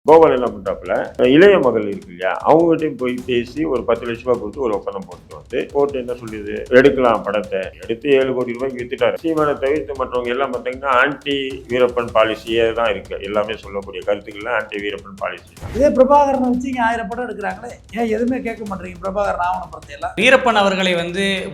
கோபால் என்ன பண்றாப்புல, இளைய மகள் இருக்கு இல்லையா, அவங்ககிட்டயும் போய் பேசி ஒரு 10 லட்ச ரூபாய் கொடுத்து ஒரு ஒப்பந்தம் போட்டு என்ன சொல்லுது, எடுக்கலாம் படத்தை எடுத்து 7 கோடி ரூபாய்க்கு வித்துட்டாரு. சீமானை தவிர்த்து மற்றவங்க எல்லாம் பார்த்தீங்கன்னா ஆன்டி வீரப்பன் பாலிசியே தான் இருக்கு. எல்லாமே சொல்லக்கூடிய கருத்துக்கள்லாம் ஆன்டி வீரப்பன் பாலிசி. இதே பிரபாகரனை வச்சு இங்க 1000 படம் எடுக்கிறாங்களே, ஏன் எதுவுமே கேட்க மாட்டீங்க? பிரபாகரன் ஆவணப்படத்தை எல்லாம் வீரப்பன் அவர்களை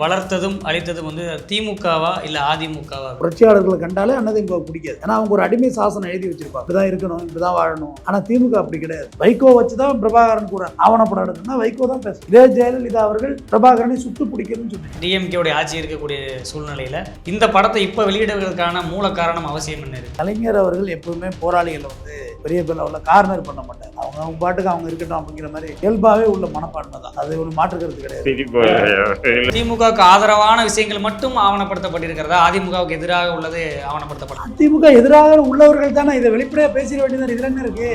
வளர்த்ததும் அழித்ததும் திமுகவா இல்ல அதிமுகவா? புரட்சியாளர்களை கண்டாலே அண்ணதிமுக பிடிக்காது. ஏன்னா அவங்க ஒரு அடிமை சாசனம் எழுதி வச்சிருப்பாங்க, இப்படிதான் இருக்கணும், இப்படிதான் வாழணும். ஆனா திமுக அப்படி கிடையாது. வைகோ வச்சுதான் பிரபாகரன் கூட ஆவணப்படம் எடுக்கணும்னா வைகோ தான் பேசும். இதே ஜெயலலிதா அவர்கள் பிரபாகரனை சுட்டு பிடிக்கணும்னு சொன்னாங்க. டிஎம்கே ஆட்சி இருக்கக்கூடிய சூழ்நிலையில இந்த படத்தை இப்ப வெளியிடுவதற்கான மூல காரணம் அவசியம் என்ன இருக்கு? கலைஞர் அவர்கள் எப்பவுமே போராளிகளை பெரிய அளவில் கார்னர் பண்ண மாட்டாங்க. அவங்க பாட்டுக்கு அவங்க இருக்கட்டும் அப்படிங்கிற மாதிரி இயல்பாவே உள்ள மனப்பான்மை தான். அது ஒரு மாற்று கருத்து கிடையாது. திமுகவுக்கு ஆதரவான விஷயங்கள் மட்டும் ஆவணப்படுத்தப்பட்டிருக்கிறதா, அதிமுகவுக்கு எதிராக உள்ளது ஆவணப்படுத்தப்படும்? அதிமுக எதிராக உள்ளவர்கள் தானே இதை வெளிப்படையா பேசிட வேண்டியது. இதுல என்ன இருக்கு?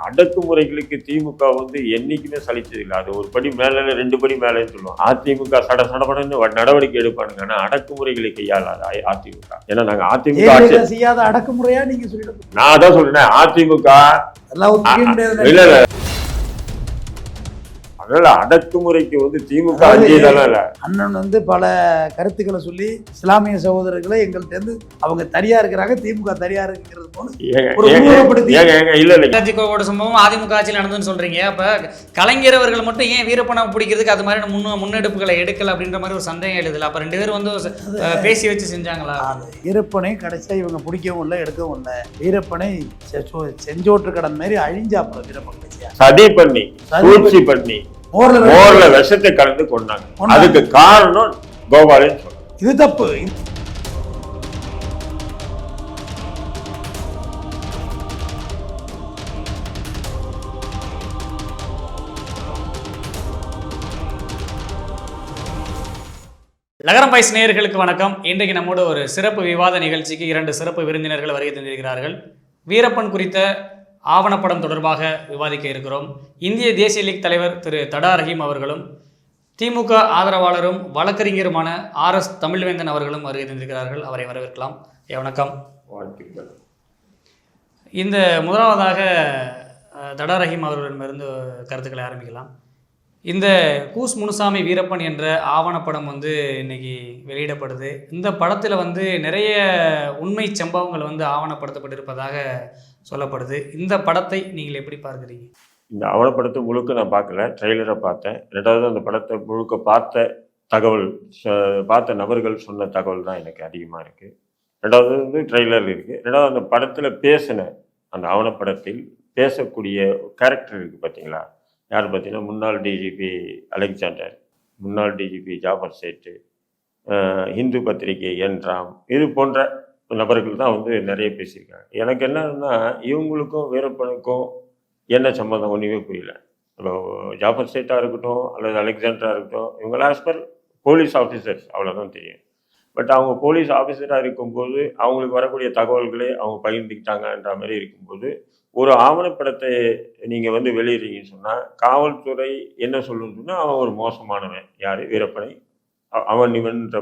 அடக்குமுறைகளுக்கு திமுக என்னைக்குமே சலிச்சது இல்லை. அது ஒரு படி மேல 2 படி மேலேன்னு சொல்லுவோம். அதிமுக சடபடன்னு நடவடிக்கை எடுப்பானுங்க. ஆனா அடக்குமுறைகளை கையாளாது அதிமுக. ஏன்னா நாங்க அதிமுக செய்யாத அடக்குமுறையா நீங்க சொல்லிட்டு, நான் அதான் சொல்றேன். அதிமுக இல்ல இல்ல அதனால அடக்குமுறைக்கு திமுக அஞ்சியதெல்லாம் இல்ல. அண்ணன் பல கருத்துக்களை சொல்லி இஸ்லாமிய சகோதரர்களை எங்கள்கிட்ட இருந்து அவங்க தனியா இருக்கிறாங்க, திமுக தனியா இருக்குங்கிறது போல சம்பவம் அதிமுக ஆட்சியில் நடந்துன்னு சொல்றீங்க. அப்ப கலைஞர் அவர்கள் மட்டும் ஏன் வீரப்பனை பிடிக்கிறதுக்கு அது மாதிரி முன்னெடுப்புகளை எடுக்கல அப்படின்ற மாதிரி ஒரு சந்தேகம் எழுதல. அப்ப 2 பேரும் பேசி வச்சு செஞ்சாங்களா? வீரப்பனை கடைசியா இவங்க பிடிக்கவும் இல்லை, எடுக்கவும் இல்லை. வீரப்பனை செஞ்சோற்று கடன் மாதிரி அழிஞ்சாப்புல வீரப்பன் சதி பண்ணி சூழ்ச்சி பண்ணி மோர்ல விஷத்தை கலந்து கொண்டாங்க. அதுக்கு காரணம் கோபாலன் சொல்ற இது தப்பு. லகரம் பாய்ஸ் நேயர்களுக்கு வணக்கம். இன்றைக்கு நம்மோட ஒரு சிறப்பு விவாத நிகழ்ச்சிக்கு 2 சிறப்பு விருந்தினர்கள் வருகை தந்திருக்கிறார்கள். வீரப்பன் குறித்த ஆவணப்படம் தொடர்பாக விவாதிக்க இருக்கிறோம். இந்திய தேசிய லீக் தலைவர் திரு தடா ரஹீம் அவர்களும் திமுக ஆதரவாளரும் வழக்கறிஞருமான RS தமிழ்வேந்தன் அவர்களும் வருகை தந்திருக்கிறார்கள். அவரை வரவேற்கலாம். வணக்கம். இந்த முதலாவதாக தடா ரஹீம் அவர்களிடமிருந்து கருத்துக்களை ஆரம்பிக்கலாம். இந்த கூஸ் முனுசாமி வீரப்பன் என்ற ஆவணப்படம் இன்னைக்கு வெளியிடப்படுது. இந்த படத்தில் நிறைய உண்மை சம்பவங்கள் ஆவணப்படுத்தப்பட்டிருப்பதாக சொல்லப்படுது. இந்த படத்தை நீங்கள் எப்படி பார்க்குறீங்க? இந்த ஆவணப்படத்தை முழுக்க நான் பார்க்கல, ட்ரெய்லரை பார்த்தேன். 2வது அந்த படத்தை முழுக்க பார்த்த நபர்கள் சொன்ன தகவல் தான் எனக்கு அதிகமாக இருக்குது. 2வது ட்ரெய்லர் இருக்குது. 2வது அந்த படத்தில் பேசின அந்த ஆவணப்படத்தில் பேசக்கூடிய கேரக்டர் இருக்குது பார்த்தீங்களா? யார் பார்த்தீங்கன்னா, முன்னாள் டிஜிபி அலெக்சாண்டர், முன்னாள் டிஜிபி ஜாஃபர் சேட்டு, இந்து பத்திரிகை என் ராம், இது போன்ற நபர்கள் தான் நிறைய பேசியிருக்காங்க. எனக்கு என்னன்னா, இவங்களுக்கும் வீரப்பனுக்கும் என்ன சம்மந்தம் ஒன்றுமே புரியல. இப்போ ஜாஃபர் சேட்டாக இருக்கட்டும் அல்லது அலெக்சாண்டராக இருக்கட்டும், இவங்களாம் ஆஸ் பர் போலீஸ் ஆஃபீஸர்ஸ், அவ்வளோதான் தெரியும். பட் அவங்க போலீஸ் ஆஃபீஸராக இருக்கும்போது அவங்களுக்கு வரக்கூடிய தகவல்களே அவங்க பகிர்ந்துக்கிட்டாங்கன்ற மாதிரி இருக்கும்போது, ஒரு ஆவணப்படத்தை நீங்கள் வெளியிடுறீங்கன்னு சொன்னால் காவல்துறை என்ன சொல்லணும்னு சொன்னால், அவன் ஒரு மோசமானவன், யார் வீரப்பனை அவன் இவன்ற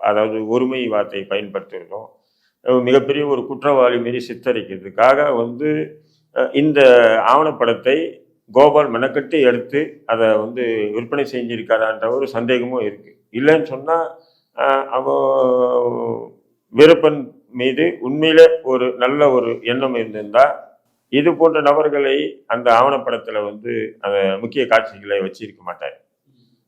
அதாவது ஒருமை வார்த்தையை பயன்படுத்துகிறதும் மிகப்பெரிய ஒரு குற்றவாளி மாரி சித்தரிக்கிறதுக்காக இந்த ஆவணப்படத்தை கோபால் மெனக்கட்டு எடுத்து அதை விற்பனை செஞ்சிருக்காரான்ற ஒரு சந்தேகமும் இருக்குது. இல்லைன்னு சொன்னால் அவன் வீரப்பன் மீது உண்மையில ஒரு நல்ல ஒரு எண்ணம் இருந்திருந்தால் இது போன்ற நபர்களை அந்த ஆவணப்படத்தில் அந்த முக்கிய காட்சிகளை வச்சிருக்க மாட்டார்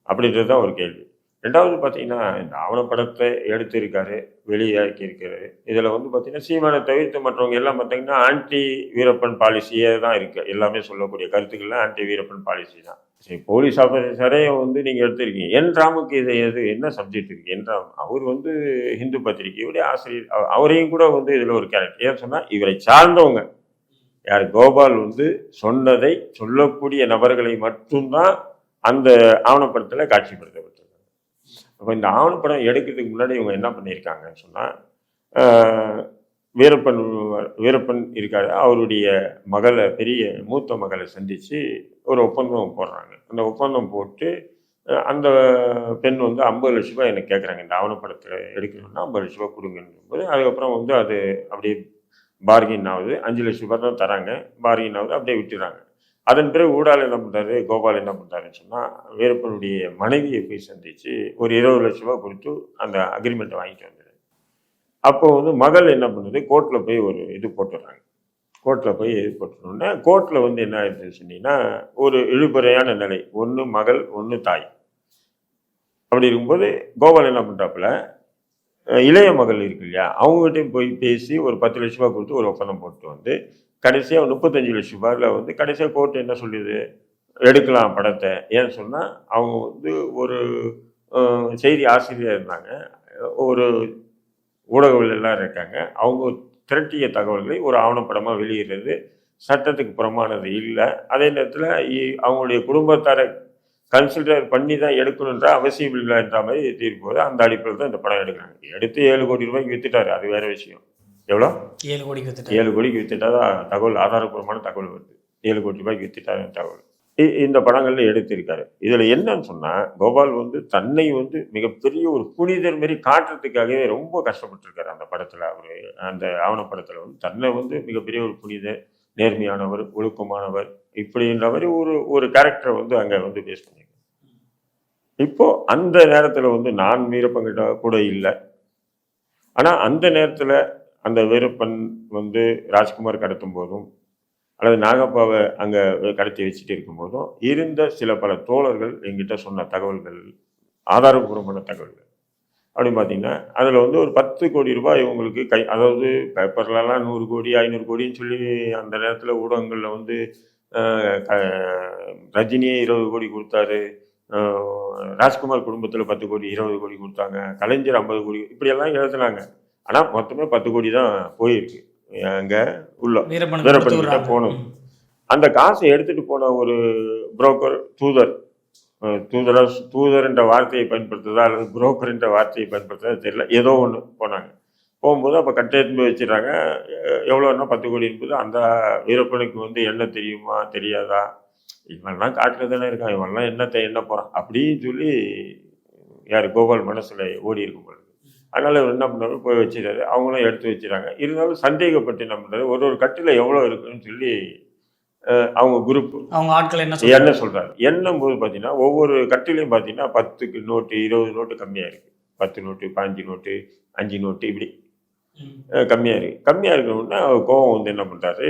அப்படின்றது தான் ஒரு கேள்வி. 2வது பார்த்தீங்கன்னா, இந்த ஆவணப்படத்தை எடுத்திருக்காரு, வெளியாக்கி இருக்காரு. இதில் பார்த்தீங்கன்னா சீமானை தவிர்த்து மற்றவங்க எல்லாம் பார்த்தீங்கன்னா ஆன்டி வீரப்பன் பாலிசியே தான் இருக்கு. எல்லாமே சொல்லக்கூடிய கருத்துக்கள்லாம் ஆன்டி வீரப்பன் பாலிசி தான். சரி, போலீஸ் ஆஃபீஸரே நீங்கள் எடுத்திருக்கீங்க. என் ராமுக்கு இது என்ன சப்ஜெக்ட் இருக்குது? என் ராம் அவர் ஹிந்து பத்திரிகையுடைய ஆசிரியர். அவரையும் கூட இதில் ஒரு கேரக்டர். ஏன்னு சொன்னால், இவரை சார்ந்தவங்க யார் கோபால் சொன்னதை சொல்லக்கூடிய நபர்களை மட்டும்தான் அந்த ஆவணப்படத்தில் காட்சிப்படுத்தப்பட்டிருக்காங்க. அப்போ இந்த ஆவணப்படம் எடுக்கிறதுக்கு முன்னாடி இவங்க என்ன பண்ணியிருக்காங்கன்னு சொன்னால், வீரப்பன் இருக்காரு, அவருடைய மகளை, பெரிய மூத்த மகளை சந்தித்து ஒரு ஒப்பந்தம் போடுறாங்க. அந்த ஒப்பந்தம் போட்டு அந்த பெண் 50 லட்ச ரூபாய் எனக்கு கேட்குறாங்க. இந்த ஆவணப்படத்தில் எடுக்கணும்னா 50 லட்ச ரூபாய் கொடுங்கன்னு போது, அதுக்கப்புறம் அது அப்படியே பார்கின் ஆகுது, 5 லட்சம் ரூபாய் தான் தராங்க, பார்கின் ஆகுது, அப்படியே விட்டுறாங்க. அதன் பிறகு ஊடால என்ன பண்ணுறாரு, கோபால் என்ன பண்ணுறாருன்னு சொன்னால், வீரப்பனுடைய மனைவியை போய் சந்தித்து ஒரு 20 லட்ச ரூபா கொடுத்து அந்த அக்ரிமெண்ட்டை வாங்கிட்டு வந்துடுறாரு. அப்போ வந்து மகள் என்ன பண்ணுது, கோர்ட்டில் போய் ஒரு இது போட்டுடுறாங்க. கோர்ட்டில் போய் இது போட்டுனோடனே கோர்ட்டில் வந்து என்ன ஆயிடுச்சுன்னு சொன்னீங்கன்னா, ஒரு இழுபறையான நிலை. ஒன்று மகள், ஒன்று தாய். அப்படி இருக்கும்போது கோபால் என்ன பண்ணுறாப்புல, இளைய மகள் இருக்கு இல்லையா, அவங்ககிட்டையும் போய் பேசி ஒரு 10 லட்ச ரூபா கொடுத்து ஒரு ஒப்பந்தம் போட்டு வந்து கடைசியாக 35 லட்ச ரூபாயில் வந்து கடைசியாக கோர்ட் என்ன சொல்லுது, எடுக்கலாம் படத்தை. ஏன்னு சொன்னால் அவங்க வந்து ஒரு செய்தி ஆசிரியர் இருந்தாங்க, ஒரு ஊடகங்கள் எல்லாம் இருக்காங்க. அவங்க திரட்டிய தகவல்களை ஒரு ஆவணப்படமாக வெளியிடுறது சட்டத்துக்கு புறமானது இல்லை. அதே நேரத்தில் அவங்களுடைய குடும்பத்தாரை கன்சிடர் பண்ணி தான் எடுக்கணுன்ற அவசியம் இல்லைன்ற மாதிரி தீர்ப்பு போது அந்த அடிப்படையில் தான் இந்த படம் எடுக்கிறாங்க. எடுத்து 7 கோடி ரூபாய்க்கு வித்துட்டாரு, அது வேற விஷயம். எவ்வளோ? 7 கோடிக்கு வித்துட்டாரு. 7 கோடிக்கு வித்துட்டா தான் தகவல், ஆதாரப்பூர்வமான தகவல் வருது. 7 கோடி ரூபாய்க்கு வித்துட்டாரு தகவல். இந்த படங்கள்ல எடுத்திருக்காரு. இதுல என்னன்னு சொன்னா, கோபால் வந்து தன்னை வந்து மிகப்பெரிய ஒரு புனிதர் மாரி காட்டுறதுக்காகவே ரொம்ப கஷ்டப்பட்டிருக்காரு அந்த படத்துல. அவரு அந்த ஆவணப்படத்துல வந்து தன்னை வந்து மிகப்பெரிய ஒரு புனிதர், நேர்மையானவர், ஒழுக்கமானவர், இப்படின்ற மாதிரி ஒரு கேரக்டரை வந்து அங்க வந்து பேஸ் பண்ணியிருக்காரு. இப்போ அந்த நேரத்துல வந்து நான் வீரப்பன்கிட்ட கூட இல்லை. ஆனா அந்த நேரத்துல அந்த வீரப்பன் வந்து ராஜ்குமார் கடத்தும் போதும் அல்லது நாகப்பாவை அங்கே கடத்தி வச்சுட்டு இருக்கும்போதும் இருந்த சில பல தோழர்கள் எங்கிட்ட சொன்ன தகவல்கள், ஆதாரபூர்வமான தகவல்கள் அப்படின்னு பார்த்தீங்கன்னா, அதில் வந்து ஒரு 10 கோடி ரூபாய் இவங்களுக்கு அதாவது பேப்பர்லலாம் 100 கோடி 500 கோடின்னு சொல்லி அந்த நேரத்தில் ஊடகங்களில் வந்து ரஜினியே 20 கோடி கொடுத்தாரு, ராஜ்குமார் குடும்பத்தில் 10 கோடி 20 கோடி கொடுத்தாங்க, கலைஞர் 50 கோடி, இப்படியெல்லாம் எழுதுனாங்க. ஆனால் மொத்தமே 10 கோடி தான் போயிருக்கு அங்கே உள்ள வீரப்பன்கிட்ட போனது. அந்த காசை எடுத்துட்டு போன ஒரு புரோக்கர், தூதர் என்ற வார்த்தையை பயன்படுத்துதா அல்லது புரோக்கர் என்ற வார்த்தையை பயன்படுத்துதா தெரியல, ஏதோ ஒன்று போனாங்க. போகும்போது அப்போ கட்டெடுத்து வச்சுறாங்க. எவ்வளோன்னா 10 கோடி என்பது அந்த வீரப்பனுக்கு வந்து என்ன தெரியுமா தெரியாதா, இவன்லாம் காட்டில் தானே இருக்கான், இவன்லாம் என்ன போகிறான் அப்படின்னு சொல்லி யார் கோபால் மனசில் ஓடி இருக்கும் பொழுது, அதனால இவர் என்ன பண்ணாரு, போய் வச்சுட்டாரு. அவங்களும் எடுத்து வச்சுறாங்க. இருந்தாலும் சந்தேகப்பட்டு என்ன பண்ணுறாரு, ஒரு கட்டில் எவ்வளோ இருக்குன்னு சொல்லி அவங்க குரூப் அவங்க ஆட்கள் என்ன சொல்றாரு, எண்ணும் போது பார்த்தீங்கன்னா ஒவ்வொரு கட்டிலையும் பார்த்தீங்கன்னா 10 நோட்டு 20 நோட்டு கம்மியாக இருக்கு, 10 நோட்டு 15 நோட்டு 5 நோட்டு இப்படி கம்மியாக இருக்கு. கம்மியாக இருக்கணும்னா கோவம் வந்து என்ன பண்ணுறாரு,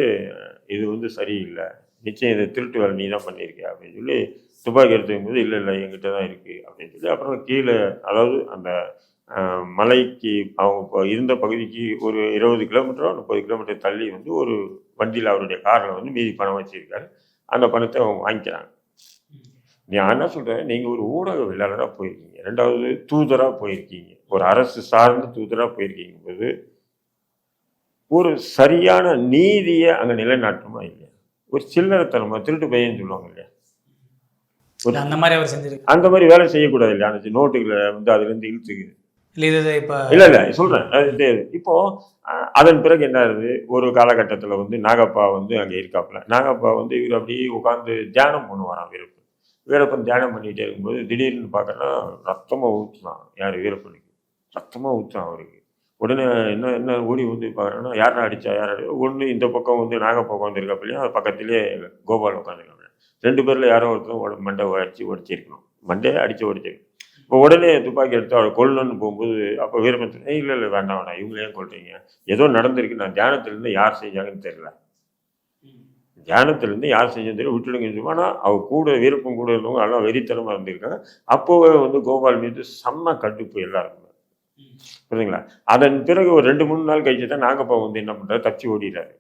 இது வந்து சரியில்லை, நிச்சயம் இதை திருட்டு வேலை நீ தான் பண்ணியிருக்க அப்படின்னு சொல்லி துப்பாக்கி எடுத்துக்கும் போது இல்லை என்கிட்ட தான் இருக்கு அப்படின்னு சொல்லி அப்புறம் கீழே, அதாவது அந்த மலைக்கு அவங்க இருந்த பகுதிக்கு ஒரு 20 கிலோமீட்டரோ 30 கிலோமீட்டர் தள்ளி வந்து ஒரு வண்டியில் அவருடைய காரில் வந்து மீதி பணம் வச்சிருக்காரு. அந்த பணத்தை அவங்க வாங்கிக்கிறாங்க. நான் என்ன சொல்கிறேன், நீங்கள் ஒரு ஊடகவியலாளராக போயிருக்கீங்க, 2வது தூதராக போயிருக்கீங்க, ஒரு அரசு சார்ந்த தூதராக போயிருக்கீங்க போது ஒரு சரியான நீதியை அங்கே நிலைநாட்டுமா இல்லையா? ஒரு சில்லறத்தனமா திருட்டு பையன்னு சொல்லுவாங்க இல்லையா, அந்த மாதிரி அவர் செஞ்சிருக்கு. அந்த மாதிரி வேலை செய்யக்கூடாது இல்லையா? அந்த நோட்டுகளை வந்து அதுலேருந்து இழுத்துக்குது. இல்லை சொல்றேன். இப்போ அதன் பிறகு என்ன ஆகுது, ஒரு காலகட்டத்தில் வந்து நாகப்பா வந்து அங்கே இருக்காப்புல. நாகப்பா வந்து இவர் அப்படியே உட்காந்து தியானம் பண்ணுவாராம் வீரப்பன் தியானம் பண்ணிகிட்டே இருக்கும்போது திடீர்னு பார்க்கறனா ரத்தமாக ஊற்றுனான். யார் வீரப்பனுக்கு ரத்தமாக ஊற்றுனான் அவருக்கு. உடனே என்ன ஓடி வந்து பார்க்குறேன்னா, யாரை அடித்தா ஒன்று இந்த பக்கம் வந்து நாகப்பா உட்காந்துருக்காப்புலையும், அது பக்கத்துலேயே கோபால் உட்காந்துருக்காங்க. 2 பேரில் யாரோ ஒருத்தர் மண்டை உடச்சிருக்கணும், மண்டையை அடித்து உடச்சிருக்கணும். இப்போ உடனே துப்பாக்கி எடுத்து அவரை கொல்லணும்னு போகும்போது அப்போ வீரப்பன் இல்லை வேண்டாம் இவங்களே ஏன் கொல்றீங்க, ஏதோ நடந்திருக்கு, நான் தியானத்திலேருந்து யார் செஞ்சாங்கன்னு தெரியல, தியானத்திலேருந்து யார் செஞ்சதுன்னு தெரியல, விட்டுடுங்கன்னு சொல்லுவோம். ஆனால் அவர் கூட வீரப்பன் கூட இருந்தவங்க எல்லாம் வெறித்தனமாக இருந்திருக்காங்க. அப்போவே வந்து கோபால் மீது செம்ம கடுப்பு எல்லாருக்குமே, புரியுதுங்களா? அதன் பிறகு ஒரு 2-3 நாள் கழிச்சு தான் நாகப்பா வந்து என்ன பண்ணுறாரு, தப்பிச்சு ஓடிடுறாரு.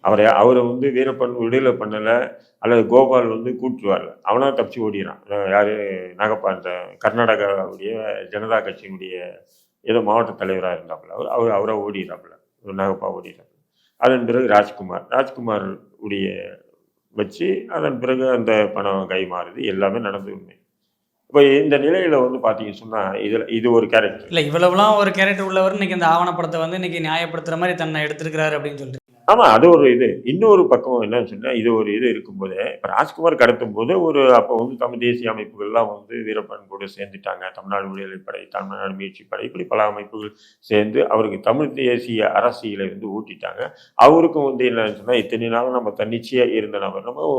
அவரை வந்து வீரப்பன் விடுதலை பண்ணலை அல்லது கோபால் வந்து கூட்டுவார்ல, அவனா தப்பிச்சு ஓடிறான். யார், நாகப்பா அந்த கர்நாடகாவுடைய ஜனதா கட்சியினுடைய ஏதோ மாவட்ட தலைவராக இருந்தாப்புல, அவரை ஓடிடுறாப்புல, நாகப்பா ஓடிடுறாப்புல. அதன் பிறகு ராஜ்குமார் உடைய வச்சு அதன் பிறகு அந்த பணம் கை மாறுது, எல்லாமே நடந்து உண்மை. இப்போ இந்த நிலையில வந்து பார்த்தீங்கன்னு சொன்னால் இது ஒரு கேரக்டர் இல்லை, இவ்வளவுலாம் ஒரு கேரக்டர் உள்ளவர் இன்னைக்கு இந்த ஆவணப்படத்தை வந்து இன்னைக்கு நியாயப்படுத்துகிற மாதிரி தன்னை எடுத்திருக்கிறாரு அப்படின்னு சொல்லிட்டு. ஆமா, அது ஒரு இது. இன்னொரு பக்கம் என்னன்னு சொன்னா, இது ஒரு இது இருக்கும்போது, இப்ப ராஜ்குமார் கடத்தும் போது அப்போ வந்து தமிழ் தேசிய அமைப்புகள்லாம் வந்து வீரப்பன் கூட சேர்ந்துட்டாங்க. தமிழ்நாடு விடுதலைப் படை, தமிழ்நாடு மீட்சிப் படை, இப்படி பல அமைப்புகள் சேர்ந்து அவருக்கு தமிழ் தேசிய அரசியலை வந்து ஊட்டிட்டாங்க. அவருக்கும் வந்து என்னன்னு சொன்னா, இத்தனை நாள் நம்ம தன்னிச்சையா இருந்த நபர் நம்ம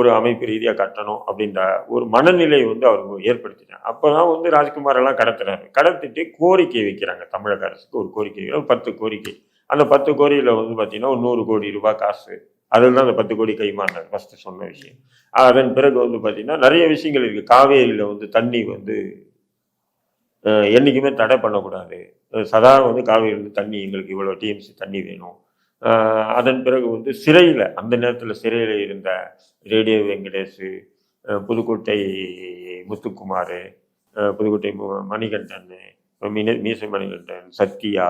ஒரு அமைப்பு ரீதியா கட்டணும் அப்படின்ற ஒரு மனநிலை வந்து அவருக்கு ஏற்படுத்திட்டாங்க. அப்பதான் வந்து ராஜ்குமார் எல்லாம் கடத்துறாரு. கடத்திட்டு கோரிக்கை வைக்கிறாங்க. தமிழக அரசுக்கு ஒரு கோரிக்கை, 10 கோரிக்கை. அந்த 10 கோடியில் வந்து பார்த்தீங்கன்னா ஒரு 100 கோடி ரூபாய் காசு. அதில் தான் அந்த 10 கோடி கைமாறினார் ஃபர்ஸ்ட் சொன்ன விஷயம். அதன் பிறகு வந்து பார்த்தீங்கன்னா நிறைய விஷயங்கள் இருக்குது. காவேரியில் வந்து தண்ணி வந்து என்றைக்குமே தடை பண்ணக்கூடாது. சதா வந்து காவேரியிலேருந்து தண்ணி எங்களுக்கு இவ்வளோ டிஎம்சி தண்ணி வேணும். அதன் பிறகு வந்து சிறையில் அந்த நேரத்தில் சிறையில் இருந்த ரேடியோ வெங்கடேஷ், புதுக்கோட்டை முத்துக்குமார், புதுக்கோட்டை மணிகண்டன், மீசை மணிகண்டன், சத்யா,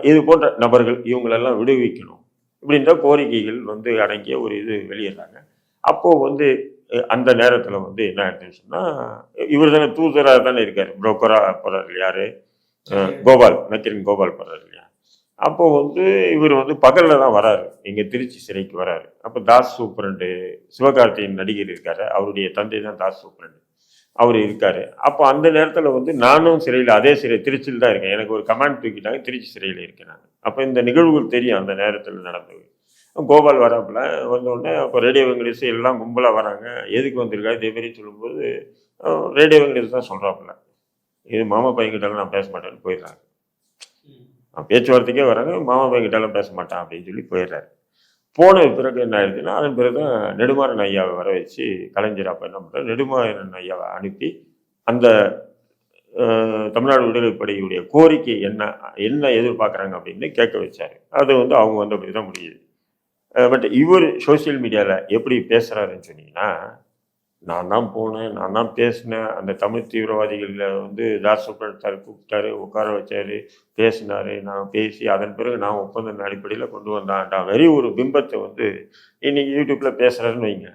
இது போன்ற நபர்கள் இவங்களெல்லாம் விடுவிக்கணும் இப்படின்ற கோரிக்கைகள் வந்து அடங்கிய ஒரு இது வெளியிடுறாங்க. அப்போது வந்து அந்த நேரத்தில் வந்து என்ன ஆயிடுச்சுன்னு சொன்னால், இவர் தானே தூதராக தானே இருக்கார், புரோக்கராக போகிறார் யார், கோபால், நக்கீரன் கோபால் போகிறார் இல்லையா. அப்போது வந்து இவர் வந்து பகலில் தான் வராரு, இங்கே திருச்சி சிறைக்கு வராரு. அப்போ தாஸ் சூப்பரண்டு சிவகார்த்தியின் நடிகர் இருக்காரு, அவருடைய தந்தை தான் தாஸ் சூப்பரண்டு, அவர் இருக்காரு. அப்போ அந்த நேரத்தில் வந்து நானும் சிறையில், அதே சிறை திருச்சியில் தான் இருக்கேன். எனக்கு ஒரு கமாண்ட் தூக்கிட்டாங்க, திருச்சி சிறையில் இருக்கேன் நான். அப்போ இந்த நிகழ்வுகள் தெரியும் அந்த நேரத்தில் நடந்தது. கோபால் வராப்புல வந்தோடனே அப்போ ரேடியோ வெங்கடேஷ் எல்லாம் கும்பலாக வராங்க. எதுக்கு வந்திருக்காரு இதேமாரி சொல்லும்போது ரேடியோ வெங்கடேஷ் தான் சொல்கிறாப்புல, இது மாமா பையன்கிட்டலாம் நான் பேச மாட்டேன்னு போயிடுறாங்க. பேச்சுவார்த்தைக்கே வராங்க, மாமா பையன்கிட்டலாம் பேச மாட்டான் அப்படின்னு சொல்லி போயிடுறாரு. போன பிறகு என்ன ஆயிடுச்சுன்னா, அதன் பிறகு தான் நெடுமாறன் ஐயாவை வர வச்சு கலைஞர் அப்போ என்ன பண்ணுறாரு, நெடுமாறன் ஐயாவை அனுப்பி அந்த தமிழ்நாடு விடுதலைப்படையுடைய கோரிக்கை என்ன எதிர்பார்க்குறாங்க அப்படின்னு கேட்க வச்சார். அது வந்து அவங்க வந்து அப்படி தான் முடியுது. பட் இவர் சோசியல் மீடியாவில் எப்படி பேசுகிறாருன்னு சொன்னீங்கன்னா, நான் தான் போனேன், நான் தான் பேசினேன், அந்த தமிழ் தீவிரவாதிகளில் வந்து தாஸ் சுப்ரமணியன் கூப்பிட்டாரு, உட்கார வச்சாரு, பேசினார், நான் பேசி அதன் பிறகு நான் ஒப்பந்த அடிப்படையில் கொண்டு வந்தான்டா வெறி ஒரு பிம்பத்தை வந்து இன்னைக்கு யூடியூப்பில் பேசுகிறாருன்னு வைங்க.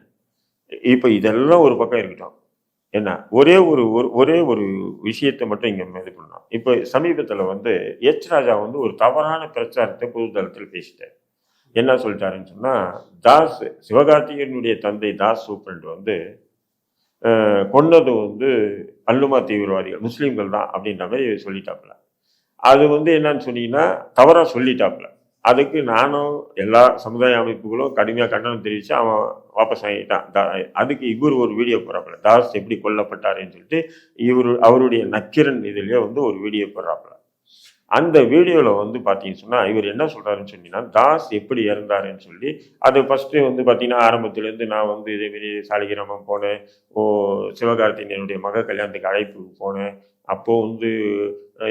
இப்போ இதெல்லாம் ஒரு பக்கம் இருக்கட்டும், என்ன ஒரே ஒரு விஷயத்தை மட்டும் இங்கே இது பண்ணோம். இப்போ சமீபத்தில் வந்து ராஜா வந்து ஒரு தவறான பிரச்சாரத்தை பொதுத்தளத்தில் பேசிட்டார். என்ன சொல்லிட்டாருன்னு சொன்னால், சிவகார்த்திகேயனுடைய தந்தை தாஸ் சூப்பரண்ட் வந்து கொன்னது வந்து அல்லுமா தீவிரவாதிகள் முஸ்லீம்கள் தான் அப்படின்ற மாதிரி சொல்லிட்டாப்புல. அது வந்து என்னன்னு சொன்னீங்கன்னா தவறாக சொல்லிட்டாப்புல. அதுக்கு நானும் எல்லா சமுதாய அமைப்புகளும் கடுமையாக கண்டனம் தெரிவித்து அவன் வாபஸ் வாங்கிட்டான். அதுக்கு இவர் ஒரு வீடியோ போடுறாப்புல, தாஸ் எப்படி கொல்லப்பட்டாருன்னு சொல்லிட்டு அவருடைய நக்கீரன் இதுலேயே வந்து ஒரு வீடியோ போடுறாப்புல. அந்த வீடியோவில் வந்து பார்த்தீங்கன்னு சொன்னால் இவர் என்ன சொல்கிறாருன்னு சொன்னீங்கன்னா, தாஸ் எப்படி இறந்தாருன்னு சொல்லி அது ஃபஸ்ட்டு வந்து பார்த்தீங்கன்னா ஆரம்பத்துலேருந்து நான் வந்து இதேமாரி சாலிகிராமம் போனேன், சிவகார்த்திகேயனுடைய மக கல்யாணத்துக்கு அழைப்பு போனேன், அப்போது வந்து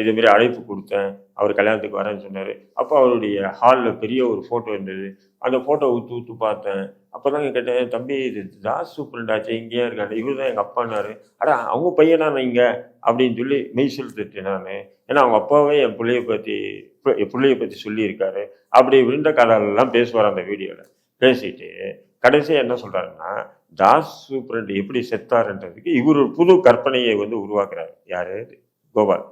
இதேமாரி அழைப்பு கொடுத்தேன், அவர் கல்யாணத்துக்கு வரேன்னு சொன்னார். அப்போ அவருடைய ஹாலில் பெரிய ஒரு ஃபோட்டோ இருந்தது, அந்த ஃபோட்டோ ஊற்று பார்த்தேன். அப்போ தான் கேட்டேன், தம்பி இது தாஸ் சூப்பரண்டாச்சு இங்கேயே இருக்காரு, இவர் தான் எங்கள் அப்பான்னாரு. அவங்க பையனா இங்கே அப்படின்னு சொல்லி மெய்சல் திட்டேன் நான். ஏன்னா அவங்க அப்பாவே என் பிள்ளைய பற்றி சொல்லியிருக்காரு. அப்படி இப்படின்ற கதையெல்லாம் பேசுவார் அந்த வீடியோவில். பேசிட்டு கடைசியாக என்ன சொல்கிறாருன்னா, தாஸ் சூப்பரண்ட் எப்படி செத்தாருன்றதுக்கு இவர் ஒரு புது கற்பனையை வந்து உருவாக்குறாரு. யாரு? கோபால்.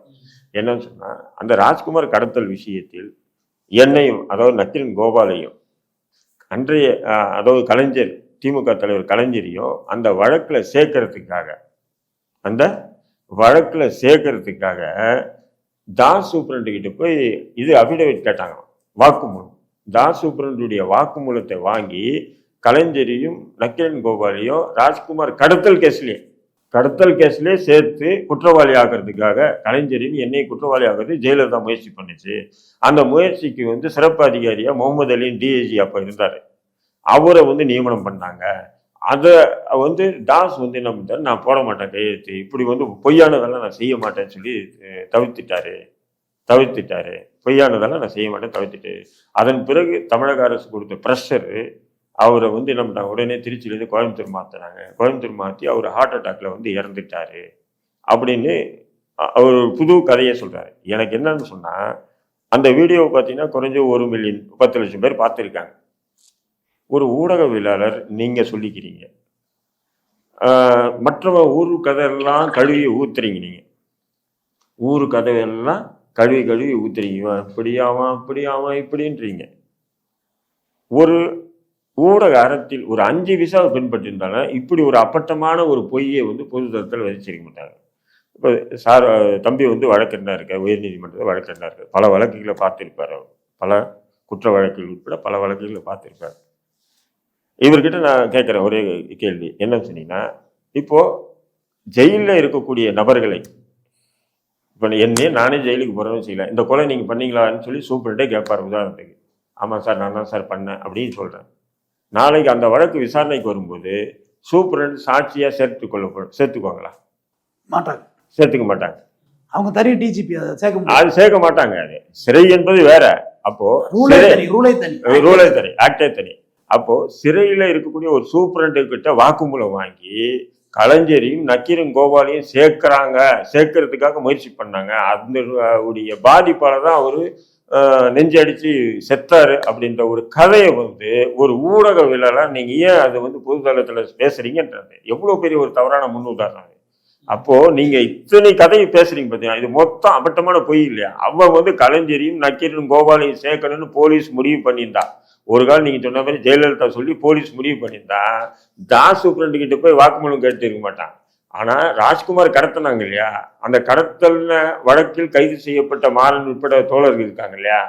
என்னன்னு சொன்னால், அந்த ராஜ்குமார் கடத்தல் விஷயத்தில் என்னையும், அதாவது நக்கீரன் கோபாலையும், அன்றைய அதாவது கலைஞர் திமுக தலைவர் கலைஞரையும் அந்த வழக்கில் சேர்க்கறதுக்காக தாஸ் சூப்பரண்ட்கிட்ட போய் இது அபிடவிட் கேட்டாங்க, வாக்குமூலம். தாஸ் சூப்பரண்டுடைய வாக்குமூலத்தை வாங்கி கலைஞரையும் நக்கீரன் கோபாலையும் ராஜ்குமார் கடத்தல் கேஸ்லேயே சேர்த்து குற்றவாளி ஆகிறதுக்காக கலைஞரின் என்னை குற்றவாளி ஆகிறது ஜெயலலிதா முயற்சி பண்ணுச்சு. அந்த முயற்சிக்கு வந்து சிறப்பு அதிகாரியாக முகமது அலின் டிஐஜி அப்போ இருந்தார், அவரை வந்து நியமனம் பண்ணாங்க. அதை வந்து தாஸ் வந்து என்ன பண்ணிட்டாரு, நான் போட மாட்டேன் கையெழுத்து, இப்படி வந்து பொய்யானதெல்லாம் நான் செய்ய மாட்டேன்னு சொல்லி தவிர்த்துட்டாரு. பொய்யானதெல்லாம் நான் செய்ய மாட்டேன் தவிர்த்துட்டு, அதன் பிறகு தமிழக அரசு கொடுத்த ப்ரெஷரு அவரை வந்து என்ன பண்ணாங்க, உடனே திருச்சியிலேருந்து கோயம்புத்தூர் மாற்றினாங்க. கோயம்புத்தூர் மாற்றி அவர் ஹார்ட் அட்டாக்ல வந்து இறந்துட்டாரு அப்படின்னு அவர் ஒரு புது கதையை சொல்கிறாரு. எனக்கு என்னன்னு சொன்னால், அந்த வீடியோவை பார்த்தீங்கன்னா குறைஞ்ச 1 மில்லியன் 10 லட்சம் பேர் பார்த்துருக்காங்க. ஒரு ஊடகவியலாளர் நீங்கள் சொல்லிக்கிறீங்க, மற்றவங்க ஊர் கதையெல்லாம் கழுவி ஊத்துறீங்க, நீங்கள் ஊர் கதையெல்லாம் கழுவி ஊத்துறீங்க, இப்படி அவன் இப்படின்றீங்க. ஒரு ஊடக அறத்தில் ஒரு 5 விசாவை பின்பற்றிருந்தாலும் இப்படி ஒரு அப்பட்டமான ஒரு பொய்யை வந்து பொது தளத்தில் விதைச்சிருக்க மாட்டாங்க. இப்போ சார் தம்பி வந்து வழக்கறிஞராக இருக்கார், உயர்நீதிமன்றத்தில் வழக்கறிஞராக இருக்கார், பல வழக்குகளை பார்த்துருப்பார், அவர் பல குற்ற வழக்குகள் உட்பட பல வழக்குகளை பார்த்துருப்பார். இவர்கிட்ட நான் கேட்குற ஒரே கேள்வி என்னன்னு சொன்னீங்கன்னா, இப்போ ஜெயிலில் இருக்கக்கூடிய நபர்களை இப்போ என்னையே நானே ஜெயிலுக்கு போகிறேன்னு செய்யல, இந்த கொலை நீங்கள் பண்ணீங்களான்னு சொல்லி சூப்பர்டே கேட்பார். உதாரணத்துக்கு ஆமாம் சார் நான் தான் சார் பண்ணேன் அப்படின்னு சொல்கிறேன். நாளைக்கு அந்த வழக்கு விசாரணைக்கு வரும்போது சூப்பரண்ட் சாட்சியாக சேர்த்துக்குவாங்களா? மாட்டாங்க, சேர்த்துக்க மாட்டாங்க. அவங்க தனி டிஜிபி அதை சேர்க்க முடியாது. அது சேர்க்க மாட்டாங்க. அது சிறை என்பது வேற. அப்போ ரூலே தனி, ஆக்டே தனி. அப்போ சிறையில இருக்கக்கூடிய ஒரு சூப்பரண்ட் கிட்ட வாக்குமூலம் வாங்கி கலைஞரையும் நக்கீரன் கோபாலையும் சேர்க்கறதுக்காக முயற்சி பண்ணாங்க. அதனுடைய பாதிப்பால தான் அவரு நெஞ்சடிச்சு செத்தாரு அப்படின்ற ஒரு கதையை வந்து ஒரு ஊடகவியலாளர் நீங்க ஏன் அதை வந்து பொதுத்தளத்துல பேசுறீங்கன்றது எவ்வளவு பெரிய ஒரு தவறான முன்னுதாரணம். அப்போ நீங்க இத்தனை கதையை பேசுறீங்க பார்த்தீங்கன்னா, இது மொத்தம் அப்பட்டமான பொய் இல்லையா? அவன் வந்து கலைஞரையும் நக்கீரன் கோபாலையும் சேர்க்கணும்னு போலீஸ் முடிவு பண்ணியிருந்தா, ஒரு காலம் நீங்க சொன்ன மாதிரி ஜெயலலிதா சொல்லி போலீஸ் முடிவு பண்ணியிருந்தா தாஸ் சூப்பரண்ட் கிட்ட போய் வாக்குமூலம் கேட்டு இருக்க மாட்டான். ஆனா ராஜ்குமார் கடத்தினாங்க இல்லையா, அந்த கடத்தல் வழக்கில் கைது செய்யப்பட்ட மாறன் உட்பட தோழர்கள் இருக்காங்க இல்லையா,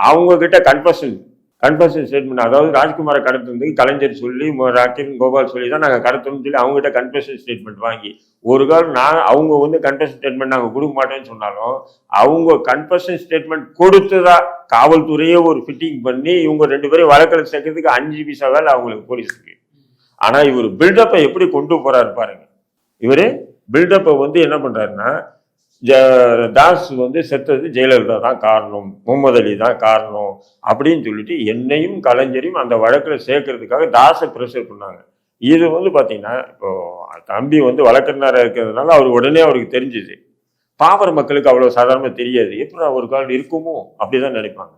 அவங்க கிட்ட கன்ஃபெஷன் ஸ்டேட்மெண்ட், அதாவது ராஜ்குமாரை கடத்துறதுக்கு கலைஞர் சொல்லி நக்கீரன் கோபால் சொல்லி தான் நாங்கள் கடத்தணும்னு சொல்லி அவங்ககிட்ட கன்ஃபெஷன் ஸ்டேட்மெண்ட் வாங்கி ஒரு காலம் அவங்க வந்து கன்ஃபெஷன் ஸ்டேட்மெண்ட் நாங்கள் கொடுக்க மாட்டேன்னு சொன்னாலும் அவங்க கன்ஃபெஷன் ஸ்டேட்மெண்ட் கொடுத்ததா காவல்துறையே ஒரு ஃபிட்டிங் பண்ணி இவங்க 2 பேரும் வழக்கில் சேர்க்கறதுக்கு 5 பைசா வேலை அவங்களுக்கு போலீஸுக்கு. ஆனா இவர் பில்டப்பை எப்படி கொண்டு போறாரு பாருங்க. இவரு பில்டப்பை வந்து என்ன பண்றாருன்னா, தாஸ் வந்து செத்தது ஜெயலலிதா தான் காரணம், முகமது அலி தான் காரணம் அப்படின்னு சொல்லிட்டு என்னையும் கலைஞரையும் அந்த வழக்கில் சேர்க்கறதுக்காக தாஸை ப்ரெஷர் பண்ணாங்க. இது வந்து பார்த்தீங்கன்னா, இப்போ தம்பி வந்து வழக்கறிஞராக இருக்கிறதுனால அவர் உடனே அவருக்கு தெரிஞ்சுது. பாமர மக்களுக்கு அவ்வளோ சாதாரணமாக தெரியாது. எப்படி ஒரு காலம் இருக்குமோ அப்படிதான் நினைப்பாங்க.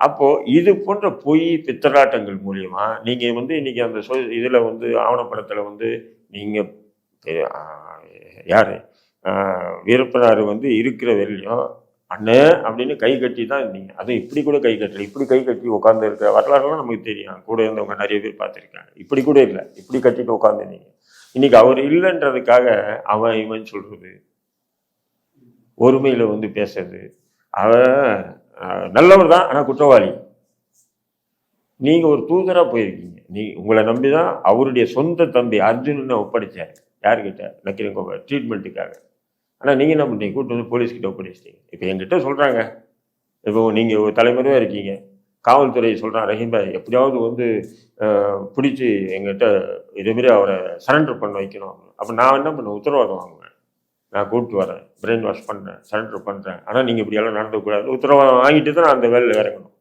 அப்போ இது போன்ற பொய் பித்தலாட்டங்கள் மூலியமா நீங்க வந்து இன்னைக்கு அந்த இதுல வந்து ஆவணப்படத்துல வந்து நீங்க யாரு வீரப்பனார் வந்து இருக்கிற வரையிலும் அண்ணன் அப்படின்னு கை கட்டி தான் இருந்தீங்க. அதுவும் இப்படி கூட கை கட்டல, இப்படி கை கட்டி உட்காந்து இருக்கிற வரலாறுலாம் நமக்கு தெரியும். கூட இருந்தவங்க நிறைய பேர் பார்த்துருக்காங்க. இப்படி கூட இல்லை, இப்படி கட்டிட்டு உட்காந்துருந்தீங்க. இன்னைக்கு அவர் இல்லைன்றதுக்காக அவன் இவன் சொல்றது, ஒருமையில வந்து பேசுறது, அவன் நல்லவர் தான் ஆனா குற்றவாளி. நீங்க ஒரு தூதரா போயிருக்கீங்க. உங்களை நம்பிதான் அவருடைய சொந்த தம்பி அர்ஜுனனை ஒப்படைச்சாரு. யாருக்கிட்ட? நக்கீரன் கோபால் ட்ரீட்மெண்ட்டுக்காக. ஆனால் நீங்கள் என்ன பண்ணுறீங்க? கூட்டு வந்து போலீஸ்கிட்ட ஒப்படைச்சிட்டீங்க. இப்போ என்கிட்ட சொல்கிறாங்க, இப்போ நீங்கள் ஒரு தலைமுறையாக இருக்கீங்க, காவல்துறை சொல்கிறான் ரஹீம் பாய் எப்படியாவது வந்து பிடிச்சி எங்கிட்ட இதுமாரி அவரை சரண்டர் பண்ண வைக்கணும். அப்போ நான் என்ன பண்ணேன்? உத்தரவாதம் வாங்குவேன். நான் கூப்பிட்டு வரேன், பிரெயின் வாஷ் பண்ணுறேன், சரண்டர் பண்ணுறேன். ஆனால் நீங்கள் இப்படியெல்லாம் நடந்தக்கூடாது. உத்தரவாதம் வாங்கிட்டு தான் நான் அந்த வேலையில் இறங்கணும்.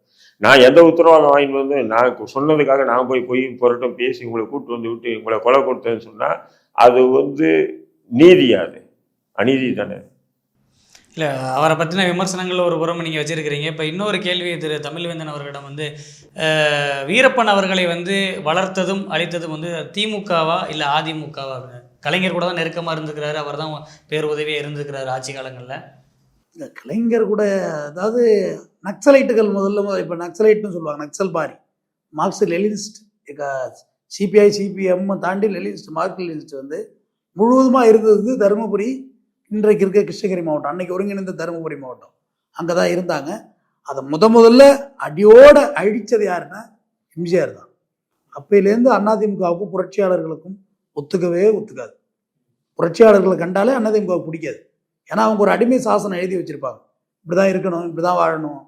நான் எந்த உத்தரவாதம் வாங்கிட்டு வந்து நான் சொன்னதுக்காக நான் போய் பொருட்டும் பேசி உங்களை கூப்பிட்டு வந்து விட்டு உங்களை கொலை கொடுத்தேன்னு சொன்னால் அது வந்து நீதியாது, அநீதி தானே. இல்லை, அவரை பற்றின விமர்சனங்கள் ஒரு புறம் நீங்கள் வச்சுருக்கிறீங்க. இப்போ இன்னொரு கேள்வி திரு தமிழ்வேந்தன் அவர்களிடம் வந்து, வீரப்பன் அவர்களை வந்து வளர்த்ததும் அழித்ததும் வந்து திமுகவா இல்லை அதிமுகவா? கலைஞர் கூட தான் நெருக்கமாக இருந்துக்கிறாரு, அவர் தான் பேருதவியாக இருந்துக்கிறாரு ஆட்சி காலங்களில். இந்த கலைஞர் கூட, அதாவது நக்சலைட்டுகள் முதல்ல இப்போ நக்சலைட்னு சொல்லுவாங்க, Naxalbari, Marx Leninist, CPI CPM தாண்டி லெனினிஸ்ட் மார்க் லெனினிஸ்ட் வந்து முழுவதுமாக இருந்தது தருமபுரி, இன்றைக்கு இருக்க கிருஷ்ணகிரி மாவட்டம், அன்னைக்கு ஒருங்கிணைந்த தருமபுரி மாவட்டம், அங்கே தான் இருந்தாங்க. அதை முதல்ல அடியோட அழித்தது யாருன்னா எம்ஜிஆர் தான். அப்பையிலேருந்து அதிமுகவுக்கும் புரட்சியாளர்களுக்கும் ஒத்துக்காது. புரட்சியாளர்களை கண்டாலே அதிமுகவுக்கு பிடிக்காது. ஏன்னா அவங்க ஒரு அடிமை சாசனம் எழுதி வச்சிருப்பாங்க, இப்படி தான் இருக்கணும், இப்படி தான் வாழணும்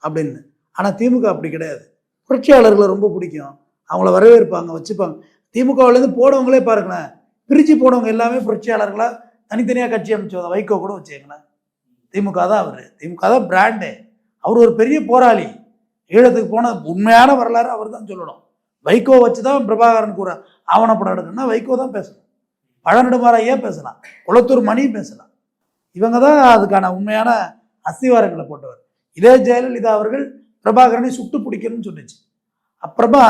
அப்படின்னு. ஆனால் திமுக அப்படி கிடையாது. புரட்சியாளர்களை ரொம்ப பிடிக்கும், அவங்கள வரவேற்பாங்க, வச்சுப்பாங்க. திமுகவிலேருந்து போனவங்களே பாருங்களேன், பிரித்து போனவங்க எல்லாமே புரட்சியாளர்களாக தனித்தனியாக கட்சி அமைச்சவங்க. வைகோ கூட வச்சுக்கங்களேன், திமுக தான் திமுக தான் பிராண்டு. அவர் ஒரு பெரிய போராளி. ஈழத்துக்கு போன உண்மையான வரலாறு அவர் தான் சொல்லணும். வைகோ வச்சு தான் பிரபாகரன் கூட ஆவணப்படம் எடுக்கணும்னா வைகோ தான் பேசணும். பழநெடுமாறையே பேசலாம், குளத்தூர் மணியும் பேசலாம். இவங்க தான் அதுக்கான உண்மையான அஸ்திவாரங்களை போட்டவர். இதே ஜெயலலிதா அவர்கள் பிரபாகரனை சுட்டு பிடிக்கணும்னு சொன்னிச்சு. அப்புறமா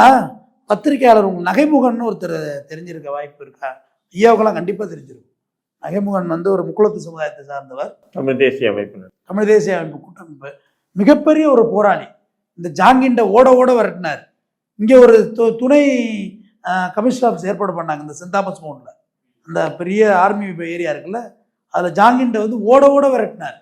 பத்திரிகையாளர் உங்களுக்கு நகைமுகன் ஒருத்தர் தெரிஞ்சிருக்க வாய்ப்பு இருக்கா? ஐயாவுக்கெல்லாம் கண்டிப்பாக தெரிஞ்சிருக்கும். நகைமுகன் வந்து ஒரு முக்குளத்து சமுதாயத்தை சார்ந்தவர், தமிழ் தேசிய அமைப்பு கூட்டமைப்பு, மிகப்பெரிய ஒரு போராளி. இந்த ஜாங்கிண்ட ஓட விரட்டினார். இங்கே ஒரு துணை கமிஷனர் ஆஃபீஸ் ஏற்பாடு பண்ணாங்க இந்த சென்ட் தாமஸ் மவுண்டில், அந்த பெரிய ஆர்மி ஏரியா இருக்குல்ல, அதில் ஜாங்கின்ட்ட வந்து ஓட ஓட விரட்டினார்.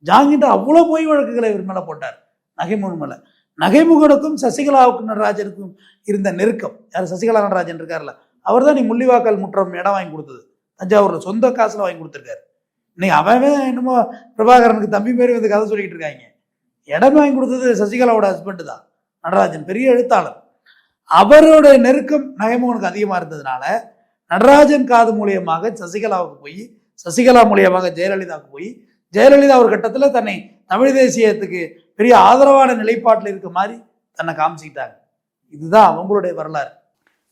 ஜாங்கின்ட்ட அவ்வளோ பொய் வழக்குகளை இவர் மேலே போட்டார், நகைமுகன் மேலே. நகைமுகனுக்கும் சசிகலாவுக்கும் நடராஜனுக்கும் இருந்த நெருக்கம், யார் சசிகலா நடராஜன் இருக்கார்ல, அவர் தான் நீ முள்ளிவாக்கால் முற்றம் இடம் வாங்கி கொடுத்தது, தஞ்சாவூரில் சொந்த காசில் வாங்கி கொடுத்துருக்காரு. இன்னைக்கு அவன் என்னமோ பிரபாகரனுக்கு தம்பி மாரி வந்து கதை சொல்லிக்கிட்டு இருக்காங்க. இடம் வாங்கி கொடுத்தது சசிகலாவோட ஹஸ்பண்டு தான், நடராஜன் பெரிய எழுத்தாளர். அவரோட நெருக்கம் நகைமுகனுக்கு அதிகமாக இருந்ததுனால நடராஜன் காது மூலியமாக சசிகலாவுக்கு போய், சசிகலா மூலியமாக ஜெயலலிதாவுக்கு போய், ஜெயலலிதா ஒரு கட்டத்தில் தன்னை தமிழ் தேசியத்துக்கு பெரிய ஆதரவான நிலைப்பாட்டில் இருக்க மாதிரி தன்னை காமிச்சிக்கிட்டாங்க. இதுதான் அவங்களுடைய வரலாறு.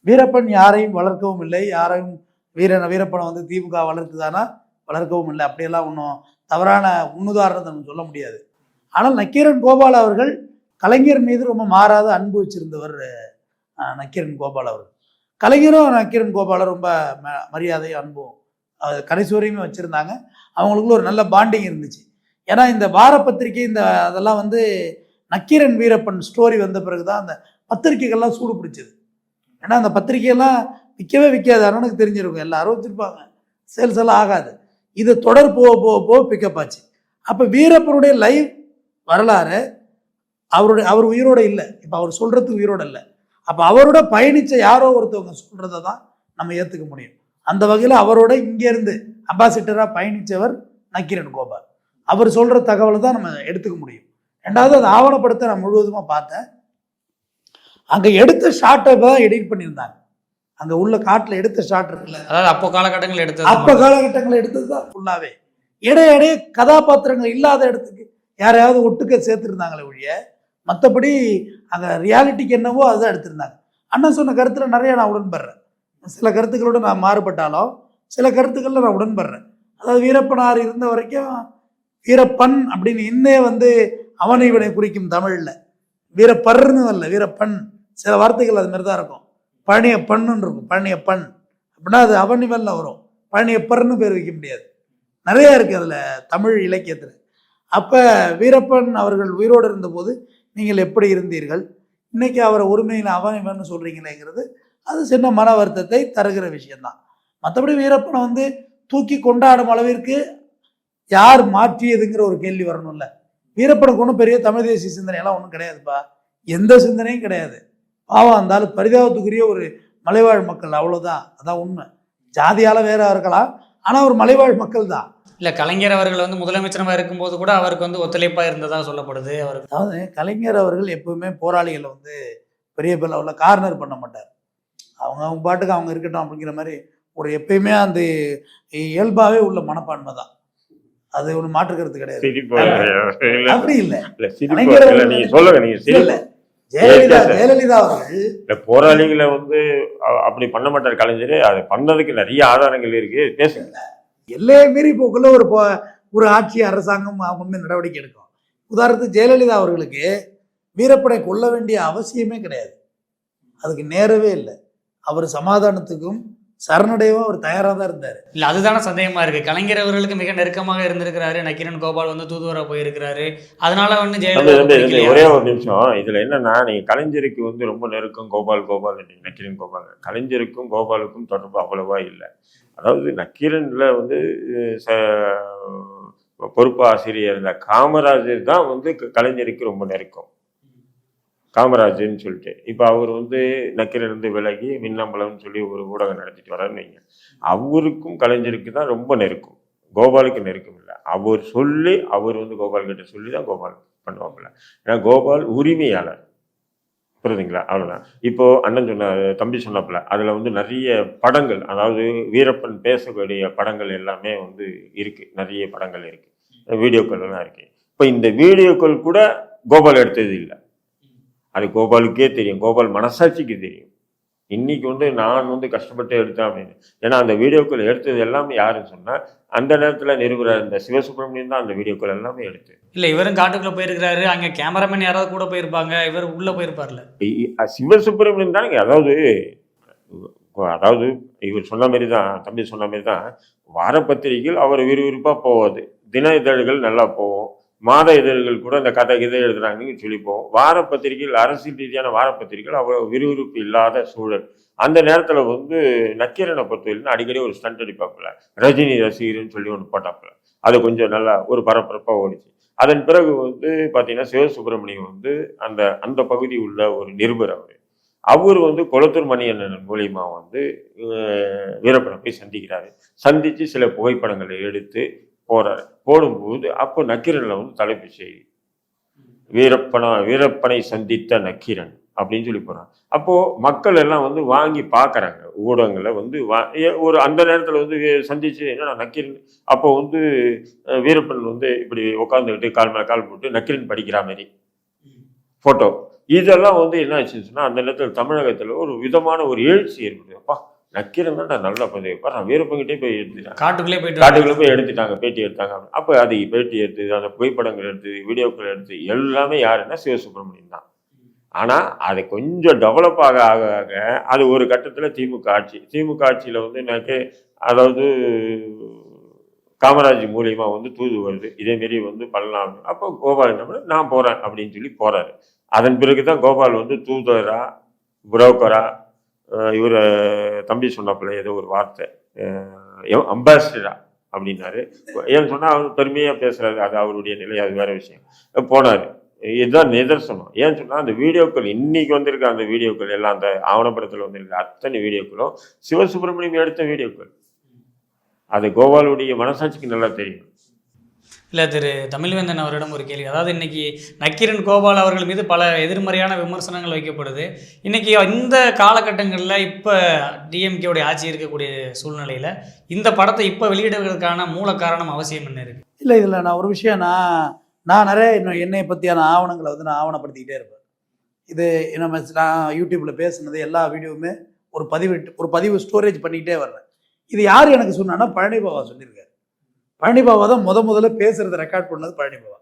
வீரப்பன் யாரையும் வளர்க்கவும் இல்லை, யாரையும் வீரப்பனை வந்து திமுக வளர்க்குதானா வளர்க்கவும் இல்லை, அப்படியெல்லாம் ஒன்றும் தவறான முன்னுதாரணத்தை நம்ம சொல்ல முடியாது. ஆனால் நக்கீரன் கோபால் அவர்கள் கலைஞர் மீது ரொம்ப மாறாத அன்பு வச்சிருந்தவர் நக்கீரன் கோபால் அவர்கள். கலைஞரும் நக்கீரன் கோபாலை ரொம்ப மரியாதையும் அன்பும் கடைசி வரையுமே வச்சுருந்தாங்க. அவங்களுக்குள்ள ஒரு நல்ல பாண்டிங் இருந்துச்சு. ஏன்னா இந்த வார பத்திரிகை இந்த அதெல்லாம் வந்து நக்கீரன் வீரப்பன் ஸ்டோரி வந்த பிறகு தான் அந்த பத்திரிகைகள்லாம் சூடு பிடிச்சது. ஏன்னா அந்த பத்திரிகையெல்லாம் விற்கவே விற்காது, அண்ணனுக்கு தெரிஞ்சிருக்கும், எல்லாரும் வச்சுருப்பாங்க, சேல்ஸ் எல்லாம் ஆகாது. இது தொடர் போக பிக்கப் ஆச்சு. அப்போ வீரப்பனுடைய லைவ் வரலாறு அவர் உயிரோட இல்லை, இப்போ அவர் சொல்கிறதுக்கு உயிரோட இல்லை. அப்போ அவரோட பயணித்த யாரோ ஒருத்தவங்க சொல்கிறத தான் நம்ம ஏற்றுக்க முடியும். அந்த வகையில் அவரோட இங்கேருந்து அம்பாசிடராக பயணித்தவர் நக்கீரன் கோபால். அவர் சொல்கிற தகவலை தான் நம்ம எடுத்துக்க முடியும். ரெண்டாவது அந்த ஆவணப்படத்தை நான் முழுவதுமாக பார்த்தேன். அங்கே எடுத்த ஷாட்டை தான் எடிட் பண்ணியிருந்தாங்க. அங்கே உள்ள காட்டில் எடுத்த ஷாட் இருக்குல்ல, அதாவது அப்போ காலகட்டங்கள் எடுத்தது தான் ஃபுல்லாகவே. இடையிடையே கதாபாத்திரங்கள் இல்லாத இடத்துக்கு யாரையாவது ஒட்டுக்க சேர்த்துருந்தாங்களே ஒழிய, மற்றபடி அங்கே ரியாலிட்டிக்கு என்னவோ அதுதான் எடுத்திருந்தாங்க. அண்ணன் சொன்ன கருத்தில் நிறைய நான் உடன்படுறேன். சில கருத்துக்களோடு நான் மாறுபட்டாலும் சில கருத்துக்களில் நான் உடன்படுறேன். அதாவது வீரப்பனார் இருந்த வரைக்கும் வீரப்பன் அப்படின்னு இன்னே வந்து அவனை இவனை குறிக்கும் தமிழில் வீரப்பர்னு இல்லை, வீரப்பன் சில வார்த்தைகள் அது மாதிரி தான் இருக்கும். பழனியப்பன்னு இருக்கும், பழனியப்பன் அப்படின்னா அது அவன் இவனில் வரும், பழனியப்பர்னு பேர் வைக்க முடியாது. நிறையா இருக்குது அதில் தமிழ் இலக்கியத்தில். அப்போ வீரப்பன் அவர்கள் உயிரோடு இருந்தபோது நீங்கள் எப்படி இருந்தீர்கள், இன்றைக்கி அவரை ஒருமையில் அவன் இவன் சொல்கிறீங்களேங்கிறது அது சின்ன மன வருத்தத்தை தருகிற விஷயந்தான். மற்றபடி வீரப்பனை வந்து தூக்கி கொண்டாடும் அளவிற்கு யார் மாற்றியதுங்கிற ஒரு கேள்வி வரணும்ல. வீரப்பனுக்கு ஒன்றும் பெரிய தமிழ் தேசிய சிந்தனையெல்லாம் ஒன்றும் கிடையாதுப்பா, எந்த சிந்தனையும் கிடையாது. பாவம் இருந்தாலும் பரிதாபத்துக்குரிய ஒரு மலைவாழ் மக்கள், அவ்வளோதான், அதான் உண்மை. ஜாதியால் வேற இருக்கலாம், ஆனால் ஒரு மலைவாழ் மக்கள் தான். இல்லை, கலைஞர் அவர்கள் வந்து முதலமைச்சராக இருக்கும்போது கூட அவருக்கு வந்து ஒத்துழைப்பாக இருந்ததாக சொல்லப்படுது. அவருக்கு அதாவது கலைஞர் அவர்கள் எப்பவுமே போராளிகளை வந்து பெரிய லெவலில் கார்னர் பண்ண மாட்டார். அவங்க பாட்டுக்கு அவங்க இருக்கட்டும் அப்படிங்கிற மாதிரி ஒரு எப்பயுமே அந்த இயல்பாகவே உள்ள மனப்பான்மை தான். அது ஒன்று மாற்றுக்கிறது கிடையாது. அப்படி இல்லை, ஜெயலலிதா அவர்கள் போராளிகளை வந்து அப்படி பண்ண மாட்டார் கலைஞர். அது பண்ணதுக்கு நிறைய ஆதாரங்கள் இருக்கு, பேசுங்க. எல்லையை மீறி போக்குள்ள ஒரு ஆட்சி அரசாங்கம் அவங்க நடவடிக்கை எடுக்கும். உதாரணத்துக்கு ஜெயலலிதா அவர்களுக்கு வீரப்பனை கொல்ல வேண்டிய அவசியமே கிடையாது, அதுக்கு நேரவே இல்லை. அவர் சமாதானத்துக்கும் சரணடையவும் அவர் தயாராக தான் இருந்தார். இல்லை, அதுதானே சந்தேகமாக இருக்குது. கலைஞர் அவர்களுக்கு மிக நெருக்கமாக இருந்திருக்கிறாரு, நக்கீரன் கோபால் வந்து தூதுவராக போயிருக்கிறாரு, அதனால வந்து ஜெயலலிதா. ஒரே ஒரு நிமிஷம், இதில் என்னன்னா, நீங்கள் கலைஞருக்கு வந்து ரொம்ப நெருக்கம் கோபால் நக்கீரன் கோபால், கலைஞருக்கும் கோபாலுக்கும் தொடர்பு அவ்வளவா இல்லை. அதாவது நக்கீரனில் வந்து பொறுப்பு ஆசிரியர் இருந்த காமராஜர் தான் வந்து கலைஞருக்கு ரொம்ப நெருக்கம். காமராஜர்னு சொல்லிட்டு இப்போ அவர் வந்து நக்கீரன் வந்து விலகி மின்னம்பலம்னு சொல்லி ஒரு ஊடகம் நடத்திட்டு வர்றாருன்னு வைங்க. அவருக்கும் கலைஞருக்கு தான் ரொம்ப நெருக்கம், கோபாலுக்கு நெருக்கம் இல்லை. அவர் சொல்லி அவர் வந்து கோபால் கிட்ட சொல்லி தான் கோபால் பண்ணுவாப்புல. ஏன்னா கோபால் உரிமையாளர், புரியுதுங்களா? அவ்வளோதான். இப்போ அண்ணன் தம்பி சொன்னாப்புல அதில் வந்து நிறைய படங்கள், அதாவது வீரப்பன் பேசக்கூடிய படங்கள் எல்லாமே வந்து இருக்கு, நிறைய படங்கள் இருக்கு, வீடியோக்கள் எல்லாம் இருக்கு. இப்போ இந்த வீடியோக்கள் கூட கோபால் எடுத்தது இல்லை, அது கோபாலுக்கே தெரியும், கோபால் மனசாட்சிக்கு தெரியும். இன்னைக்கு வந்து நான் வந்து கஷ்டப்பட்டு எடுத்தேன் அப்படின்னு. ஏன்னா அந்த வீடியோக்கள் எடுத்தது எல்லாமே யாருன்னு சொன்னா அந்த நேரத்தில் நிறுவனர் இந்த சிவசுப்ரமணியன் தான் அந்த வீடியோக்கள் எல்லாமே எடுத்து. இல்லை, இவரும் காட்டுக்குள்ள போயிருக்கிறாரு, அங்கே கேமராமேன் யாராவது கூட போயிருப்பாங்க, இவர் உள்ள போயிருப்பார்ல. சிவசுப்ரமணியன் தான். அதாவது இவர் சொன்ன மாதிரி தான், தம்பி சொன்ன மாதிரி தான், வார பத்திரிகைகள் அவர் விறுவிறுப்பாக போவாது, தின இதழ்கள் நல்லா போவோம், மாத இதழ்கள் கூட இந்த கதை எழுதுறாங்கன்னு சொல்லிப்போம். வார பத்திரிகைகள், அரசியல் ரீதியான வார பத்திரிகைகள் அவ்வளவு விறுவிறுப்பு இல்லாத சூழல். அந்த நேரத்துல வந்து நக்கீரனை பொறுத்தவரைக்கும் அடிக்கடி ஒரு ஸ்டண்ட் அடிப்பாப்புல, ரஜினி ரசிகர்னு சொல்லி ஒன்று போட்டாப்புல. அது கொஞ்சம் நல்லா ஒரு பரபரப்பா ஓடிச்சு. அதன் பிறகு வந்து பாத்தீங்கன்னா சிவசுப்பிரமணியம் வந்து அந்த அந்த பகுதி உள்ள ஒரு நிருபர் அவர் வந்து கொளத்தூர் மணியண்ணன் மூலியமா வந்து வீரப்பனை போய் சந்திக்கிறாரு. சந்திச்சு சில புகைப்படங்களை எடுத்து போறாரு. போடும்போது அப்போ நக்கீரன்ல வந்து தலைப்பு செய்தி, வீரப்பனை சந்தித்த நக்கீரன் அப்படின்னு சொல்லி போறாங்க. அப்போ மக்கள் எல்லாம் வந்து வாங்கி பாக்குறாங்க. ஊடகங்களை வந்து ஒரு அந்த நேரத்துல வந்து சந்திச்சு என்னன்னா நக்கீரன், அப்போ வந்து வீரப்பன் வந்து இப்படி உட்காந்துக்கிட்டு கால் மேல கால் போட்டு நக்கீரன் படிக்கிற மாதிரி போட்டோ, இதெல்லாம் வந்து என்ன ஆச்சுன்னு சொன்னா அந்த நேரத்தில் தமிழகத்துல ஒரு விதமான ஒரு எழுச்சி ஏற்படுது. அப்பா நக்கீரன் தான் நல்ல பதவி, நான் வீரப்பங்கிட்டே போய் எடுத்துட்டாங்க, காட்டுக்குள்ளே போய் எடுத்துட்டாங்க, பேட்டி எடுத்தாங்க. அப்போ அது பேட்டி எடுத்தது, அந்த புகைப்படங்கள் எடுத்தது, வீடியோக்கள் எடுத்தது எல்லாமே யாருன்னா சிவசுப்பிரமணியம் தான். ஆனால் அது கொஞ்சம் டெவலப் ஆக ஆக ஆக அது ஒரு கட்டத்தில் திமுக ஆட்சியில் வந்து எனக்கு அதாவது காமராஜ் மூலியமா வந்து தூது வருது, இதேமாரி வந்து பண்ணலாம். அப்போ கோபால் என்ன பண்ண, நான் போகிறேன் அப்படின்னு சொல்லி போகிறாரு. அதன் பிறகு தான் கோபால் வந்து தூதரா புரோக்கரா இவர் தம்பி சொன்னப்பில் ஏதோ ஒரு வார்த்தை அம்பாசிடரா அப்படின்னாரு. ஏன்னு சொன்னால் அவர் பெருமையாக பேசுறாரு, அது அவருடைய நிலை, அது வேற விஷயம். போனார். இதுதான் நிதர்சனம். ஏன்னு சொன்னால் அந்த வீடியோக்கள் இன்னைக்கு வந்திருக்க அந்த வீடியோக்கள் எல்லாம் அந்த ஆவணப்படத்தில் வந்திருக்க அத்தனை வீடியோக்களும் சிவசுப்பிரமணியம் எடுத்த வீடியோக்கள். அது கோபாலுடைய மனசாட்சிக்கு நல்லா தெரியும். இல்லை, திரு தமிழ்வேந்தன் அவரிடம் ஒரு கேள்வி. அதாவது இன்னைக்கு நக்கீரன் கோபால் அவர்கள் மீது பல எதிர்மறையான விமர்சனங்கள் வைக்கப்படுது. இன்னைக்கு இந்த காலகட்டங்களில் இப்போ டிஎம்கேவுடைய ஆட்சி இருக்கக்கூடிய சூழ்நிலையில் இந்த படத்தை இப்போ வெளியிடுவதற்கான மூல காரணம் அவசியம் என்ன இருக்கு? இல்லை, இதில் நான் ஒரு விஷயம், நான் நிறைய என்னை பற்றியான ஆவணங்களை வந்து நான் ஆவணப்படுத்திக்கிட்டே இருப்பேன். இது நான் யூடியூப்பில் பேசுனது எல்லா வீடியோவுமே ஒரு பதிவு ஸ்டோரேஜ் பண்ணிக்கிட்டே வர்றேன். இது யார் எனக்கு சொன்னான்னா பழனி பாபா சொல்லியிருக்காரு. பழனி பாபா தான் முதல்ல பேசுகிறத ரெக்கார்ட் பண்ணது பழனி பாபா.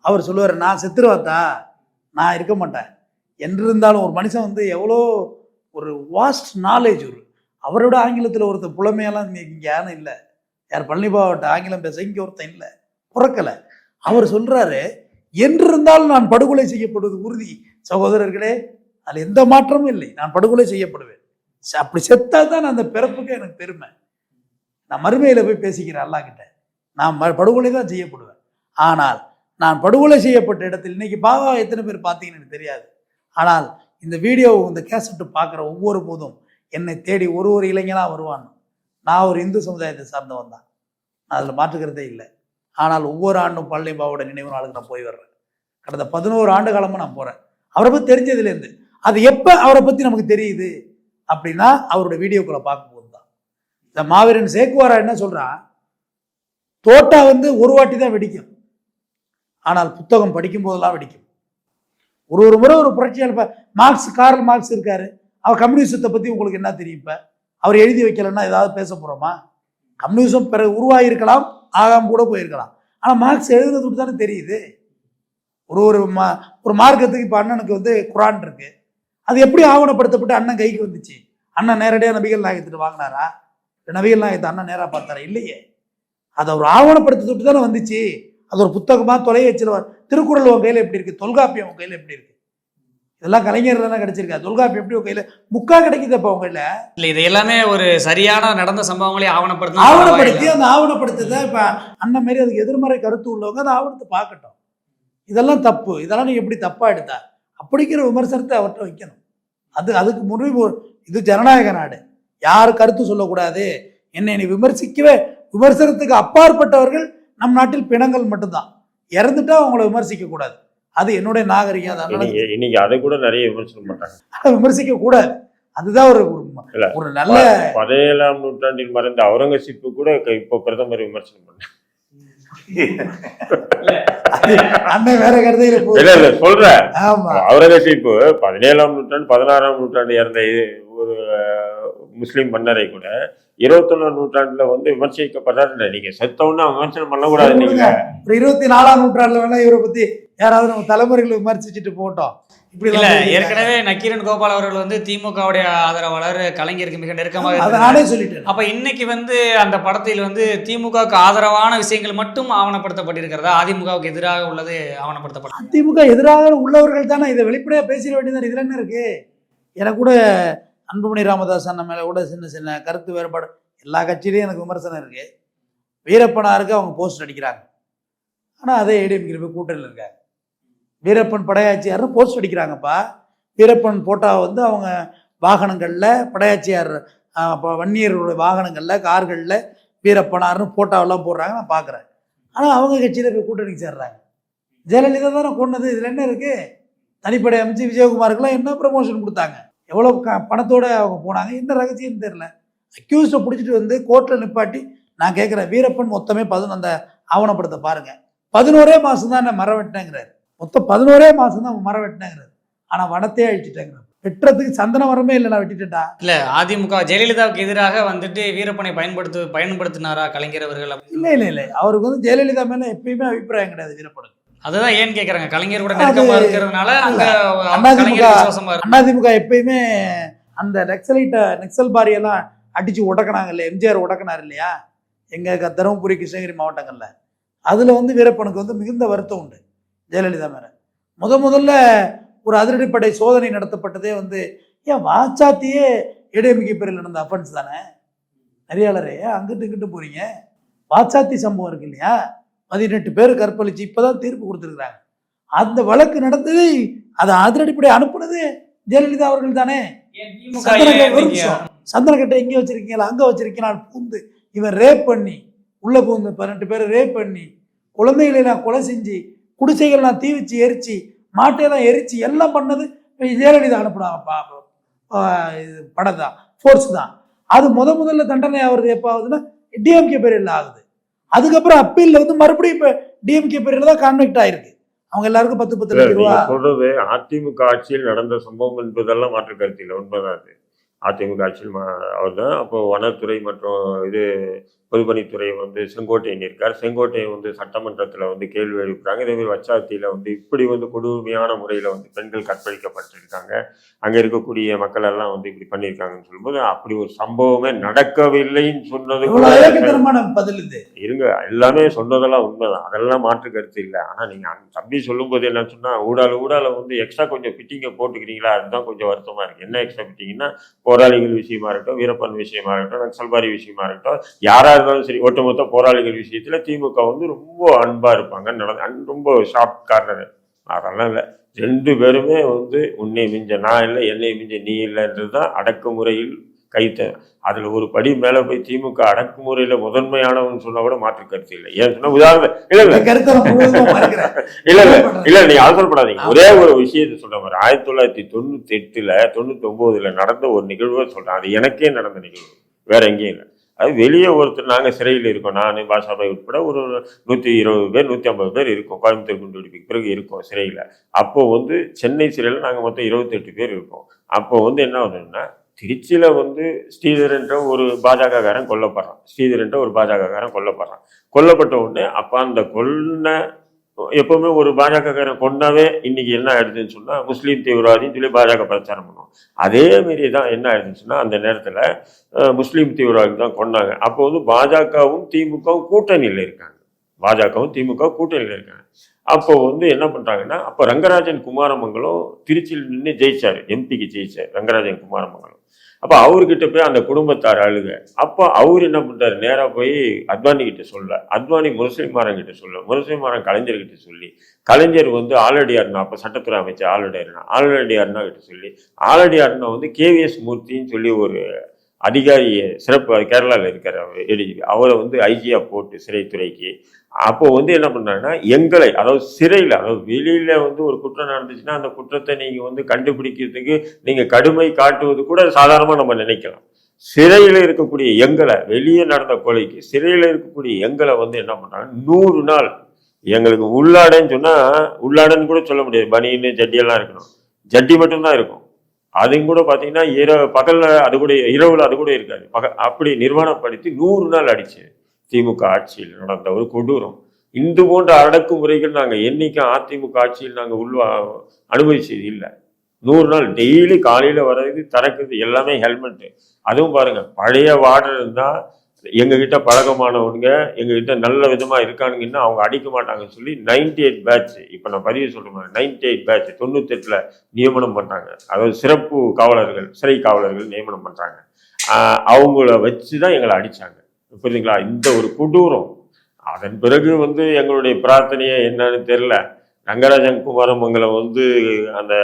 அவர் சொல்லுவார், நான் செத்துருவாத்தா, நான் இருக்க மாட்டேன் என்று இருந்தாலும் ஒரு மனுஷன் வந்து எவ்வளோ ஒரு வாஸ்ட் நாலேஜ், அவரோட ஆங்கிலத்தில் ஒருத்தர் புலமையெல்லாம் இங்கே யாரும் இல்லை. யார் பழனி பாபாட்ட ஆங்கிலம் பேச இங்கே ஒருத்தன் இல்லை, பிறக்கலை. அவர் சொல்றாரு, என்றிருந்தாலும் நான் படுகொலை செய்யப்படுவது உறுதி சகோதரர்களே, அதில் எந்த மாற்றமும் இல்லை, நான் படுகொலை செய்யப்படுவேன். அப்படி செத்தா தான் அந்த பிறப்புக்கு எனக்கு பெருமை. நான் மறுமையில போய் பேசிக்கிறேன் அல்லா கிட்ட, நான் படுகொலை தான் செய்யப்படுவேன். ஆனால் நான் படுகொலை செய்யப்பட்ட இடத்தில் இன்னைக்கு பாபா எத்தனை பேர் பார்த்தீங்கன்னு எனக்கு தெரியாது. ஆனால் இந்த வீடியோ, இந்த கேசட்டு பார்க்குற ஒவ்வொரு போதும் என்னை தேடி ஒரு இளைஞனா வருவான். நான் ஒரு இந்து சமுதாயத்தை சார்ந்தவன் தான், நான் அதில் மாற்றுக்கிறதே இல்லை. ஆனால் ஒவ்வொரு ஆண்டும் பழனி பாபாவோட நினைவு நாளுக்கு நான் போய் வர்றேன். கடந்த 11 ஆண்டு காலமாக நான் போகிறேன். அவரை பற்றி தெரிஞ்சதுலேருந்து. அது எப்போ அவரை பற்றி நமக்கு தெரியுது அப்படின்னா அவரோட வீடியோக்களை பார்க்கும்போது தான். இந்த மாவீரன் சேக்குவாரா என்ன சொல்கிறான், தோட்டா வந்து ஒரு வாட்டி தான் வெடிக்கும், ஆனால் புத்தகம் படிக்கும் போதெல்லாம் வெடிக்கும். ஒரு முறை ஒரு புரட்சியாளர் கார்ல் மார்க்ஸ் இருக்காரு, அவர் கம்யூனிசத்தை பற்றி உங்களுக்கு என்ன தெரியும்? இப்போ அவர் எழுதி வைக்கலைன்னா ஏதாவது பேச போகிறோமா? கம்யூனிசம் பிறகு உருவாகிருக்கலாம், ஆகாம கூட போயிருக்கலாம். ஆனால் மார்க்ஸ் எழுதுனது தானே தெரியுது. ஒரு மார்க்கத்துக்கு இப்போ அண்ணனுக்கு வந்து குரான் இருக்கு, அது எப்படி ஆவணப்படுத்தப்பட்டு அண்ணன் கைக்கு வந்துச்சு? அண்ணன் நேரடியாக நபிகள் நாயகத்துட்டு வாங்கினாரா? நபிகள் நாயகத்தை அண்ணன் நேராக பார்த்தாரா? இல்லையே. அதை ஒரு ஆவணப்படுத்திட்டு தானே வந்துச்சு. அது ஒரு புத்தகமாக தொலைவச்சில் திருக்குறள் உன் கையில் எப்படி இருக்கு, தொல்காப்பியம் உன் கையில் எப்படி இருக்கு? இதெல்லாம் கலைஞர் தானே கிடைச்சிருக்கா. தொல்காப்பியம் எப்படி உன் கையில் முக்கா கிடைக்குது அப்போ உங்க கையில்? இல்லை, இது எல்லாமே ஒரு சரியான நடந்த சம்பவங்களே ஆவணப்படுத்தி அந்த ஆவணப்படுத்துதான் இப்போ அண்ணன் மாரி அதுக்கு எதிர்மறை கருத்து உள்ளவங்க அந்த ஆவணத்தை பார்க்கட்டும். இதெல்லாம் தப்பு, இதெல்லாம் நீ எப்படி தப்பா எடுத்தா அப்படிங்கிற விமர்சனத்தை அவர்கிட்ட வைக்கணும். அதுக்கு முன்னுரிமை. இது ஜனநாயக நாடு, யார் கருத்து சொல்லக்கூடாது. என்னை நீ விமர்சனத்துக்கு அப்பாற்பட்டவர்கள் நம் நாட்டில் பிணங்கள் மட்டும்தான், இறந்துட்டா அவங்கள விமர்சிக்க கூடாது. அது என்னுடைய நாகரிகம். இன்னைக்கு அதை கூட நிறைய விமர்சனம் பண்றாங்க, விமர்சிக்க கூடாது. அதுதான் ஒரு நல்ல 17ஆம் நூற்றாண்டில் மறைந்த அவுரங்கசீப் கூட இப்போ பிரதமர் விமர்சனம் பண்ண அண்ணன் வேற கருதையில சொல்ற. அவுரங்கசீப் 17ஆம் நூற்றாண்டு 16ஆம் நூற்றாண்டு இறந்த ஒரு முஸ்லீம் மன்னரை கூட 21ஆம் நூற்றாண்டுல வந்து விமர்சிக்கப்படுறாரு. நீங்க செத்தவொன்னு விமர்சனம் பண்ணக்கூடாது. நீங்க ஒரு 24ஆம் நூற்றாண்டுல வேணா இவரை பத்தி யாராவது நம்ம தலைமுறைகளை விமர்சிச்சுட்டு போட்டோம். இல்ல ஏற்கனவே நக்கீரன் கோபால் அவர்கள் வந்து திமுகவுடைய ஆதரவாளர், கலைஞருக்கு மிக நெருக்கமாக அதை இருந்தார். நானே சொல்லிட்டேன். அப்ப இன்னைக்கு வந்து அந்த படத்தில் வந்து திமுகவுக்கு ஆதரவான விஷயங்கள் மட்டும் ஆவணப்படுத்தப்பட்டிருக்கிறதா, அதிமுகவுக்கு எதிராக உள்ளது ஆவணப்படுத்தப்பட்ட? அதிமுக எதிராக உள்ளவர்கள் தானே இதை வெளிப்படையாக பேசிட வேண்டியது. இதில் என்ன இருக்கு? எனக்கு கூட அன்புமணி ராமதாஸ் அண்ணன் மேலே கூட சின்ன சின்ன கருத்து வேறுபாடு, எல்லா கட்சியிலையும் எனக்கு விமர்சனம் இருக்கு. வீரப்பனாருக்கு அவங்க போஸ்ட் அடிக்கிறாங்க, ஆனால் அதே ஏடிஎம்கே போய் கூட்டணியில் இருக்காங்க. வீரப்பன் படையாச்சியார்னு போஸ்ட் அடிக்கிறாங்கப்பா. வீரப்பன் போட்டோவை வந்து அவங்க வாகனங்களில், படையாச்சியார் வன்னியர்களுடைய வாகனங்களில், கார்களில் வீரப்பனார்னு போட்டோவெல்லாம் போடுறாங்க, நான் பார்க்குறேன். ஆனால் அவங்க கட்சியில் போய் கூட்டணிக்கு சேர்றாங்க. ஜெயலலிதா தானே கொண்டது, இதில் என்ன இருக்குது? தனிப்படை அமைச்சு விஜயகுமாருக்கெல்லாம் என்ன ப்ரமோஷன் கொடுத்தாங்க, எவ்வளோ பணத்தோடு அவங்க போனாங்க, என்ன ரகசியம்னு தெரில. அக்யூஸ்டை பிடிச்சிட்டு வந்து கோர்ட்டில் நிப்பாட்டி நான் கேட்குறேன், வீரப்பன் மொத்தமே அந்த ஆவணப்படத்தை பாருங்கள், 11 மாதம் தான் நான் மரம் வெட்டினேங்கிறார். மொத்தம் 11 மாதம் தான் மரம் வெட்டினேங்கிறார். ஆனால் வனத்தையே அழிச்சிட்டேங்கிறார். வெட்டுறதுக்கு சந்தன மரமே இல்லை, நான் வெட்டிட்டேன்டா. இல்லை, அதிமுக ஜெயலலிதாவுக்கு எதிராக வந்துட்டு வீரப்பனை பயன்படுத்தினாரா கலைஞர் அவர்கள்? இல்லை, அவருக்கு வந்து ஜெயலலிதா மேலே எப்பயுமே அபிப்பிராயம் கிடையாது வீரப்பனுக்கு. அதுதான் ஏன்னு கேட்குறாங்க, கலைஞர் கூட நெருக்கமாக இருக்கிறதுனால அங்கே அதிமுக எப்பயுமே அந்த நக்சல் பாரியெல்லாம் அடித்து உடக்கினாங்க இல்லையா, எம்ஜிஆர் உடக்கினார் இல்லையா எங்கள் தருமபுரி, கிருஷ்ணகிரி மாவட்டங்களில். அதில் வந்து வீரப்பனுக்கு வந்து மிகுந்த வருத்தம் உண்டு ஜெயலலிதா மேலே. முதல்ல ஒரு அதிரடிப்படை சோதனை நடத்தப்பட்டதே வந்து ஏன் வாச்சாத்தியே ஏடிஎம்கே பேரில் நடந்த அஃபென்ஸ் தானே. நெறியாளரே அங்கிட்டு இங்கிட்டு போகிறீங்க. வாச்சாத்தி சம்பவம் இருக்கு இல்லையா, 18 பேர் கற்பழிச்சு இப்போதான் தீர்ப்பு கொடுத்துருக்குறாங்க. அந்த வழக்கு நடந்தது, அதை அதிரடிப்படை அனுப்புனது ஜெயலலிதா அவர்கள் தானே. சந்தனக்கட்டை இங்கே வச்சிருக்கீங்களா, அங்கே வச்சிருக்கீங்களா, பூந்து இவன் ரேப் பண்ணி உள்ள பூந்து 18 பேரை ரேப் பண்ணி, குழந்தைகளெல்லாம் கொலை செஞ்சு, குடிசைகள்லாம் தீ வச்சு எரிச்சு, மாட்டையெல்லாம் எரிச்சு எல்லாம் பண்ணது ஜெயலலிதா அனுப்புனாங்க படம் தான், ஃபோர்ஸ் தான். அது முதல்ல தண்டனை ஆகுறது எப்போ ஆகுதுன்னா டிஎம்கே பேரில் ஆகுது. அதுக்கப்புறம் அப்பீல்ல வந்து மறுபடியும் இப்போ டிஎம்கே பேரில் தான் கான்வெக்ட் ஆயிருக்கு. அவங்க எல்லாருக்கும் 10 லட்சம் ரூபா. சொல்றது அதிமுக ஆட்சியில் நடந்த சம்பவம் என்பதெல்லாம் மாற்று கருத்து இல்லை, உண்மைதான். அது அதிமுக ஆட்சியில் அவர் தான் அப்போ வனத்துறை மற்றும் பொதுப்பணித்துறை வந்து செங்கோட்டையன் இருக்கார். செங்கோட்டையன் வந்து சட்டமன்றத்தில் வந்து கேள்வி எழுப்புறாங்க. இதேமாதிரி வச்சாத்தியில் வந்து இப்படி வந்து கொடுமையான முறையில் வந்து பெண்கள் கற்பழிக்கப்பட்டிருக்காங்க, அங்கே இருக்கக்கூடிய மக்கள் எல்லாம் வந்து இப்படி பண்ணியிருக்காங்கன்னு சொல்லும்போது அப்படி ஒரு சம்பவமே நடக்கவில்லைன்னு சொன்னது பதில் இருங்க, எல்லாமே சொன்னதெல்லாம் உண்மைதான், அதெல்லாம் மாற்று கருத்து இல்லை. ஆனால் நீங்கள் அந்த தம்பி சொல்லும்போது என்னன்னு சொன்னால் ஊடால வந்து எக்ஸ்ட்ரா கொஞ்சம் ஃபிட்டிங்கை போட்டுக்கிறீங்களா, அதுதான் கொஞ்சம் வருத்தமாக இருக்குது. என்ன எக்ஸ்ட்ரா ஃபிட்டிங்கன்னா, போராளிகள் விஷயமா இருக்கட்டும், வீரப்பன் விஷயமா இருக்கட்டும், நக்சல்பாரி விஷயமா இருக்கட்டும், யாராக இருந்தாலும் சரி, ஒட்டுமொத்த போராளிகள் விஷயத்துல திமுக வந்து ரொம்ப அன்பா இருப்பாங்க. ரொம்ப ஷார்ப் கார்னர் அதெல்லாம் இல்லை. 2 பேருமே வந்து உன்னை மிஞ்ச நான் இல்லை, என்னை மிஞ்ச நீ இல்லைன்றதுதான் அடக்குமுறையில் கைத்த. அதுல ஒரு படி மேல போய் திமுக அடக்குமுறையில முதன்மையானவன்னு சொன்னா கூட மாற்று கருத்து இல்லை. ஏன் சொன்னா உதாரணம் இல்ல நீங்க அவசரப்படாதீங்க. ஒரே ஒரு விஷயத்தை சொல்ற மாதிரி 1998 99 நடந்த ஒரு நிகழ்வை சொல்றேன். அது எனக்கே நடந்த நிகழ்வு, வேற எங்கேயும் இல்லை. அது வெளியே ஒருத்தர், நாங்கள் சிறையில் இருக்கோம், நான் பாஷாபாய் உட்பட ஒரு 120 பேர் 150 பேர் இருக்கோம், கோயம்புத்தூர் குண்டுவெடிப்புக்கு பிறகு இருக்கோம் சிறையில். அப்போ வந்து சென்னை சிறையில் நாங்கள் மொத்தம் 28 பேர் இருக்கோம். அப்போ வந்து என்ன ஆகுதுன்னா, திருச்சியில் வந்து ஸ்ரீதரன்ற ஒரு பாஜகக்காரன் கொல்லப்படுறான். கொல்லப்பட்ட உடனே அப்போ அந்த எப்பவுமே ஒரு பாஜகக்காரன் கொண்டாவே இன்னைக்கு என்ன ஆயிடுதுன்னு சொன்னா முஸ்லீம் தீவிரவாதின்னு சொல்லி பாஜக பிரச்சாரம் பண்ணுவோம். அதே மாரி தான் என்ன ஆயிடுதுன்னு சொன்னா, அந்த நேரத்துல முஸ்லீம் தீவிரவாதி தான் கொண்டாங்க. அப்போ வந்து பாஜகவும் திமுகவும் கூட்டணியில் இருக்காங்க. அப்போ வந்து என்ன பண்றாங்கன்னா, அப்போ ரங்கராஜன் குமாரமங்கலம் திருச்சியில் நின்று ஜெயிச்சாரு, எம்பிக்கு ஜெயிச்சார் ரங்கராஜன் குமாரமங்கலம். அப்போ அவர்கிட்ட போய் அந்த குடும்பத்தார் அழுக. அப்போ அவர் என்ன பண்றாரு, நேராக போய் அத்வானி கிட்ட சொல்ல, அத்வானி முரசொலிமாறன் கிட்ட சொல்ல, முரசொலிமாறன் கலைஞர்கிட்ட சொல்லி, கலைஞர் வந்து ஆலடியார்னா அப்போ சட்டத்துறை அமைச்சர் ஆலடியார்னா கிட்ட சொல்லி, ஆலடியார்னா வந்து கேவிஎஸ் மூர்த்தின்னு சொல்லி ஒரு அதிகாரியை சிறப்பு கேரளாவில் இருக்கிற ஏடிஜிபி, அவரை வந்து ஐஜியா போட்டு சிறைத்துறைக்கு. அப்போ வந்து என்ன பண்ணாங்கன்னா, எங்களை அதாவது சிறையில், அதாவது வெளியில வந்து ஒரு குற்றம் நடந்துச்சுன்னா அந்த குற்றத்தை நீங்க வந்து கண்டுபிடிக்கிறதுக்கு நீங்க கடுமை காட்டுவது கூட சாதாரணமா நம்ம நினைக்கலாம். சிறையில் இருக்கக்கூடிய எங்களை, வெளியே நடந்த கொலைக்கு சிறையில் இருக்கக்கூடிய எங்களை வந்து என்ன பண்றாங்க, 100 நாள் எங்களுக்கு உள்ளாடைன்னு சொன்னா, உள்ளாடைன்னு கூட சொல்ல முடியாது, பனின்னு ஜட்டியெல்லாம் இருக்கணும், ஜட்டி மட்டும்தான் இருக்கும். அதையும் கூட பார்த்தீங்கன்னா பகல்ல அது கூட, இரவுல அது கூட இருக்காது, அப்படி நிர்வாணப்படுத்தி 100 நாள் அடிச்சு திமுக ஆட்சியில் நடந்த ஒரு கொடூரம். இந்த போன்ற அடக்குமுறைகள் நாங்கள் என்னைக்கும் அதிமுக ஆட்சியில் நாங்கள் அனுபவிச்சது இல்லை. 100 நாள் டெய்லி காலையில் வர்றது திறக்குது எல்லாமே ஹெல்மெட்டு. அதுவும் பாருங்க, பழைய வார்டர் இருந்தால் எங்ககிட்ட பழக்கமானவங்க எங்ககிட்ட நல்ல விதமாக இருக்கானுங்கன்னா அவங்க அடிக்க மாட்டாங்கன்னு சொல்லி 98 பேட்ச், இப்போ நான் பதிவு சொல்லுவேன், 98 பேட்ச் 98 நியமனம் பண்ணுறாங்க. அதாவது சிறப்பு காவலர்கள், சிறை காவலர்கள் நியமனம் பண்ணுறாங்க. அவங்கள வச்சு தான் எங்களை அடித்தாங்க. புரியுதுங்களா? இந்த ஒரு கொடூரம். அதன் பிறகு எங்களுடைய பிரார்த்தனையே என்னன்னு தெரியல. ரங்கராஜன் குமாரமங்கலம் அந்த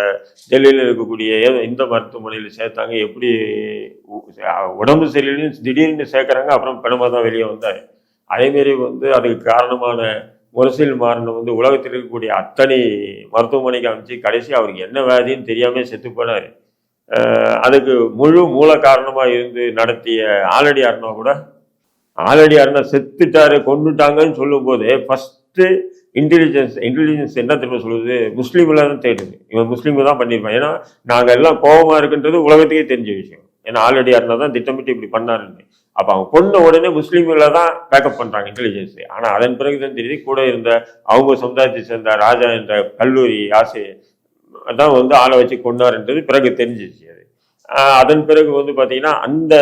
டெல்லியில் இருக்கக்கூடிய இந்த மருத்துவமனையில் சேர்த்தாங்க. எப்படி உடம்பு சரியில்லைன்னு திடீர்னு சேர்க்குறாங்க, அப்புறம் பிணமாக தான் வெளியே வந்தார். அதேமாரி அதுக்கு காரணமான முரசில் மாறன் உலகத்தில் இருக்கக்கூடிய அத்தனை மருத்துவமனைக்கு அமைச்சு கடைசி அவருக்கு என்ன வியாதின்னு தெரியாமல் செத்து போனார். அதுக்கு முழு மூல காரணமாக இருந்து நடத்திய ஆலடியார்னா கூட, ஆலடியார்னா செத்துட்டாரு கொண்டுட்டாங்கன்னு சொல்லும் போது ஃபஸ்ட்டு இன்டெலிஜென்ஸ் என்ன திரும்ப சொல்லுது, முஸ்லீமில் தான் தேடுது. இவன் முஸ்லீம் தான் பண்ணியிருப்பான். ஏன்னா நாங்கள் எல்லாம் கோபமாக இருக்குன்றது உலகத்துக்கே தெரிஞ்ச விஷயம். ஏன்னா ஆலடியார்னா தான் திட்டமிட்டு இப்படி பண்ணாருன்னு. அப்போ அவங்க கொண்ட உடனே முஸ்லீம்களை தான் பேக்கப் பண்ணுறாங்க இன்டெலிஜென்ஸ். ஆனால் அதன் பிறகு தான் தெரியுது கூட இருந்த அவங்க சமுதாயத்தை சேர்ந்த ராஜா என்ற கல்லூரி ஆசிரியர் தான் ஆளை வச்சு கொண்டாருன்றது பிறகு தெரிஞ்சிச்சு. அதன் பிறகு பார்த்தீங்கன்னா அந்த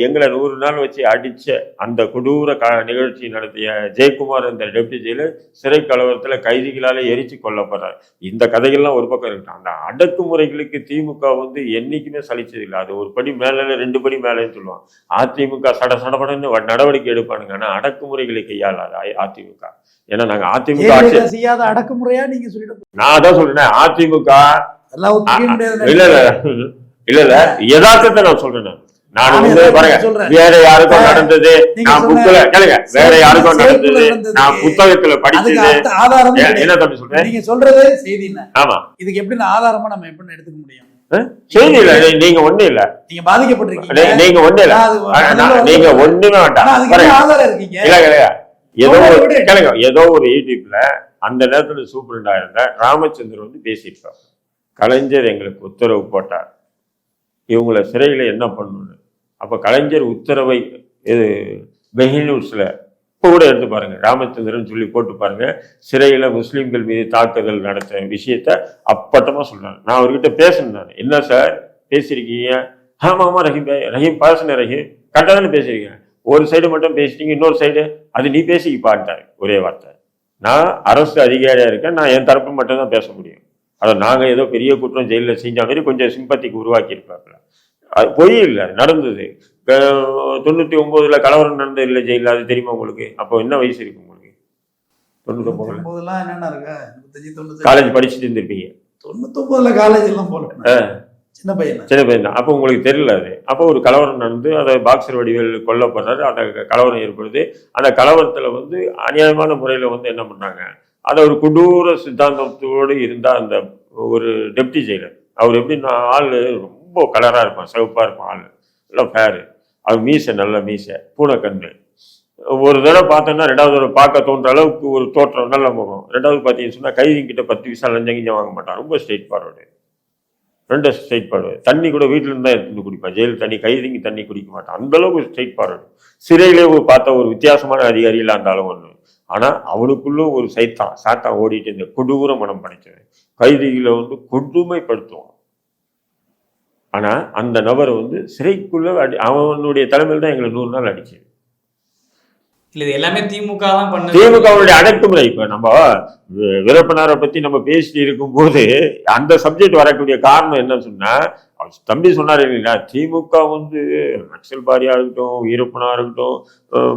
எங்களை 100 நாள் வச்சு அடித்த அந்த கொடூர நிகழ்ச்சி நடத்திய ஜெயக்குமார் என்ற டெப்டி ஜெயிலர் சிறை கலவரத்தில் கைதிகளால் எரிச்சு கொல்லப்படுறார். இந்த கதைகள்லாம் ஒரு பக்கம் இருக்கு. அந்த அடக்குமுறைகளுக்கு திமுக என்னைக்குமே சலிச்சதில்லை. அது ஒரு படி மேலே 2 படி மேலேன்னு சொல்லுவாங்க. அதிமுக சடப்படன்னு நடவடிக்கை எடுப்பானுங்க. ஆனால் அடக்குமுறைகளை கையாளாது அதிமுக. ஏன்னா நாங்கள் அதிமுக செய்யாத அடக்குமுறையா நீங்க சொல்லிட்டு, நான் அதான் சொல்றேன். அதிமுக இல்ல யதார்த்தத்தை நான் சொல்றேன். நான் பாருங்க, வேற யாருக்கும் நடந்தது நான் புக்ல கேளுங்க, வேற யாருக்கும் நடந்தது நான் புத்தகத்துல படிச்சது என்ன தம்பி சொல்றேன். நீங்க சொல்றது செய்தி. ஆமா, இதுக்கு எப்படி ஆதாரமா நம்ம எப்படி எடுத்துக்க முடியும்? செய்தி இல்ல, நீங்க ஒண்ணு இல்ல, நீங்க பாதிக்கப்பட்டிருக்கீங்க, நீங்க ஒண்ணு இல்ல, நீங்க ஒண்ணுமே வேண்டாம். ஆதாரம் இருக்கீங்க. இல்ல இல்லையா, கேளுங்க, ஏதோ ஒரு யூடியூப்ல அந்த நேரத்துல சூப்பரண்டா இருந்த ராமச்சந்திரன் பேசியிருப்பார். கலைஞர் எங்களுக்கு உத்தரவு போட்டார் இவங்களை சிறையில் என்ன பண்ணணும். அப்போ கலைஞர் உத்தரவை இது பெஹினூஸில் இப்போ கூட எடுத்து பாருங்க, ராமச்சந்திரன் சொல்லி போட்டு பாருங்க. சிறையில் முஸ்லீம்கள் மீது தாக்குதல் நடத்த விஷயத்த அப்பட்டமாக சொல்றாரு. நான் அவர்கிட்ட பேசணும். நான் என்ன சார் பேசியிருக்கீங்க? ஆமாம் ரஹீம் பேசுன ரஹீம் கரெக்டாக தானே பேசியிருக்கேன். ஒரு சைடு மட்டும் பேசிட்டீங்க, இன்னொரு சைடு அது நீ பேசிப்பான்ட்டாரு ஒரே வார்த்தை. நான் அரசு அதிகாரியாக இருக்கேன், நான் என் தரப்பு மட்டும் தான் பேச முடியும். அதை நாங்கள் ஏதோ பெரிய குற்றம் ஜெயிலில் செஞ்ச மாதிரி கொஞ்சம் சிம்பத்திக்கு உருவாக்கி இருப்பாப்புல. அது பொய் இல்லை, நடந்தது. 99 கலவரம் நடந்தது இல்லை ஜெயிலில், அது தெரியுமா உங்களுக்கு? அப்போ என்ன வயசு இருக்கு உங்களுக்கு? 99 காலேஜ் படிச்சுட்டு இருந்திருப்பீங்க. 99 காலேஜ் எல்லாம் போல, சின்ன பையன் தான். அப்போ உங்களுக்கு தெரியல அது. அப்போ ஒரு கலவரம் நடந்து அதை பாக்ஸர் வடிவில் கொல்லப்படுறாரு. அந்த கலவரம் ஏற்படுது. அந்த கலவரத்தில் அநியாயமான முறையில் என்ன பண்ணாங்க, அதை ஒரு கொடூர சித்தாந்தத்தோடு இருந்தால் அந்த ஒரு டெப்டி ஜெயிலர். அவர் எப்படின்னா ஆள் ரொம்ப கலராக இருப்பான், சிவப்பாக இருப்பான், ஆள் நல்லா ஃபேரு. அவர் மீசை நல்ல மீசை, பூனைக்கண்ணு. ஒரு தடவை பார்த்தோன்னா 2வது தடவை பார்க்க தோன்ற அளவுக்கு ஒரு தோற்றம், நல்ல முகம். 2வது பார்த்தீங்கன்னு சொன்னால் கைதிங்கிட்ட 10 பைசா லஞ்சம் வாங்க மாட்டான். ரொம்ப ஸ்ட்ரெயிட் ஃபார்வர்டு, 2 ஸ்ட்ரெயிட் ஃபார்வர்டு. தண்ணி கூட வீட்டில் இருந்தால் எடுத்துட்டு குடிப்பான். ஜெயில் தண்ணி, கைதிங்க தண்ணி குடிக்க மாட்டான். அந்தளவுக்கு ஸ்ட்ரெயிட் ஃபார்வர்டு. சிறையிலே பார்த்த ஒரு வித்தியாசமான அதிகாரியில் இருந்தாலும் ஒன்று. ஆனால் அவனுக்குள்ள ஒரு சாத்தான் ஓடிட்டு இந்த கொடூர மனம் படைச்சது. கைதிகளை கொடுமைப்படுத்துவான். ஆனால் அந்த நபர் சிறைக்குள்ள அவனுடைய தலைமையில் தான் எங்களை 100 நாள் அடிச்சு. இல்லை, இது எல்லாமே திமுக தான் பண்ணது. திமுகவுடைய அடக்குமுறை. இப்போ நம்ம வீரப்பனாரை பற்றி நம்ம பேசிட்டு இருக்கும்போது அந்த சப்ஜெக்ட் வரக்கூடிய காரணம் என்னன்னு சொன்னால், தம்பி சொன்னார் இல்லைங்களா, திமுக நக்சல் பாரியா இருக்கட்டும், வீரப்பனா இருக்கட்டும்,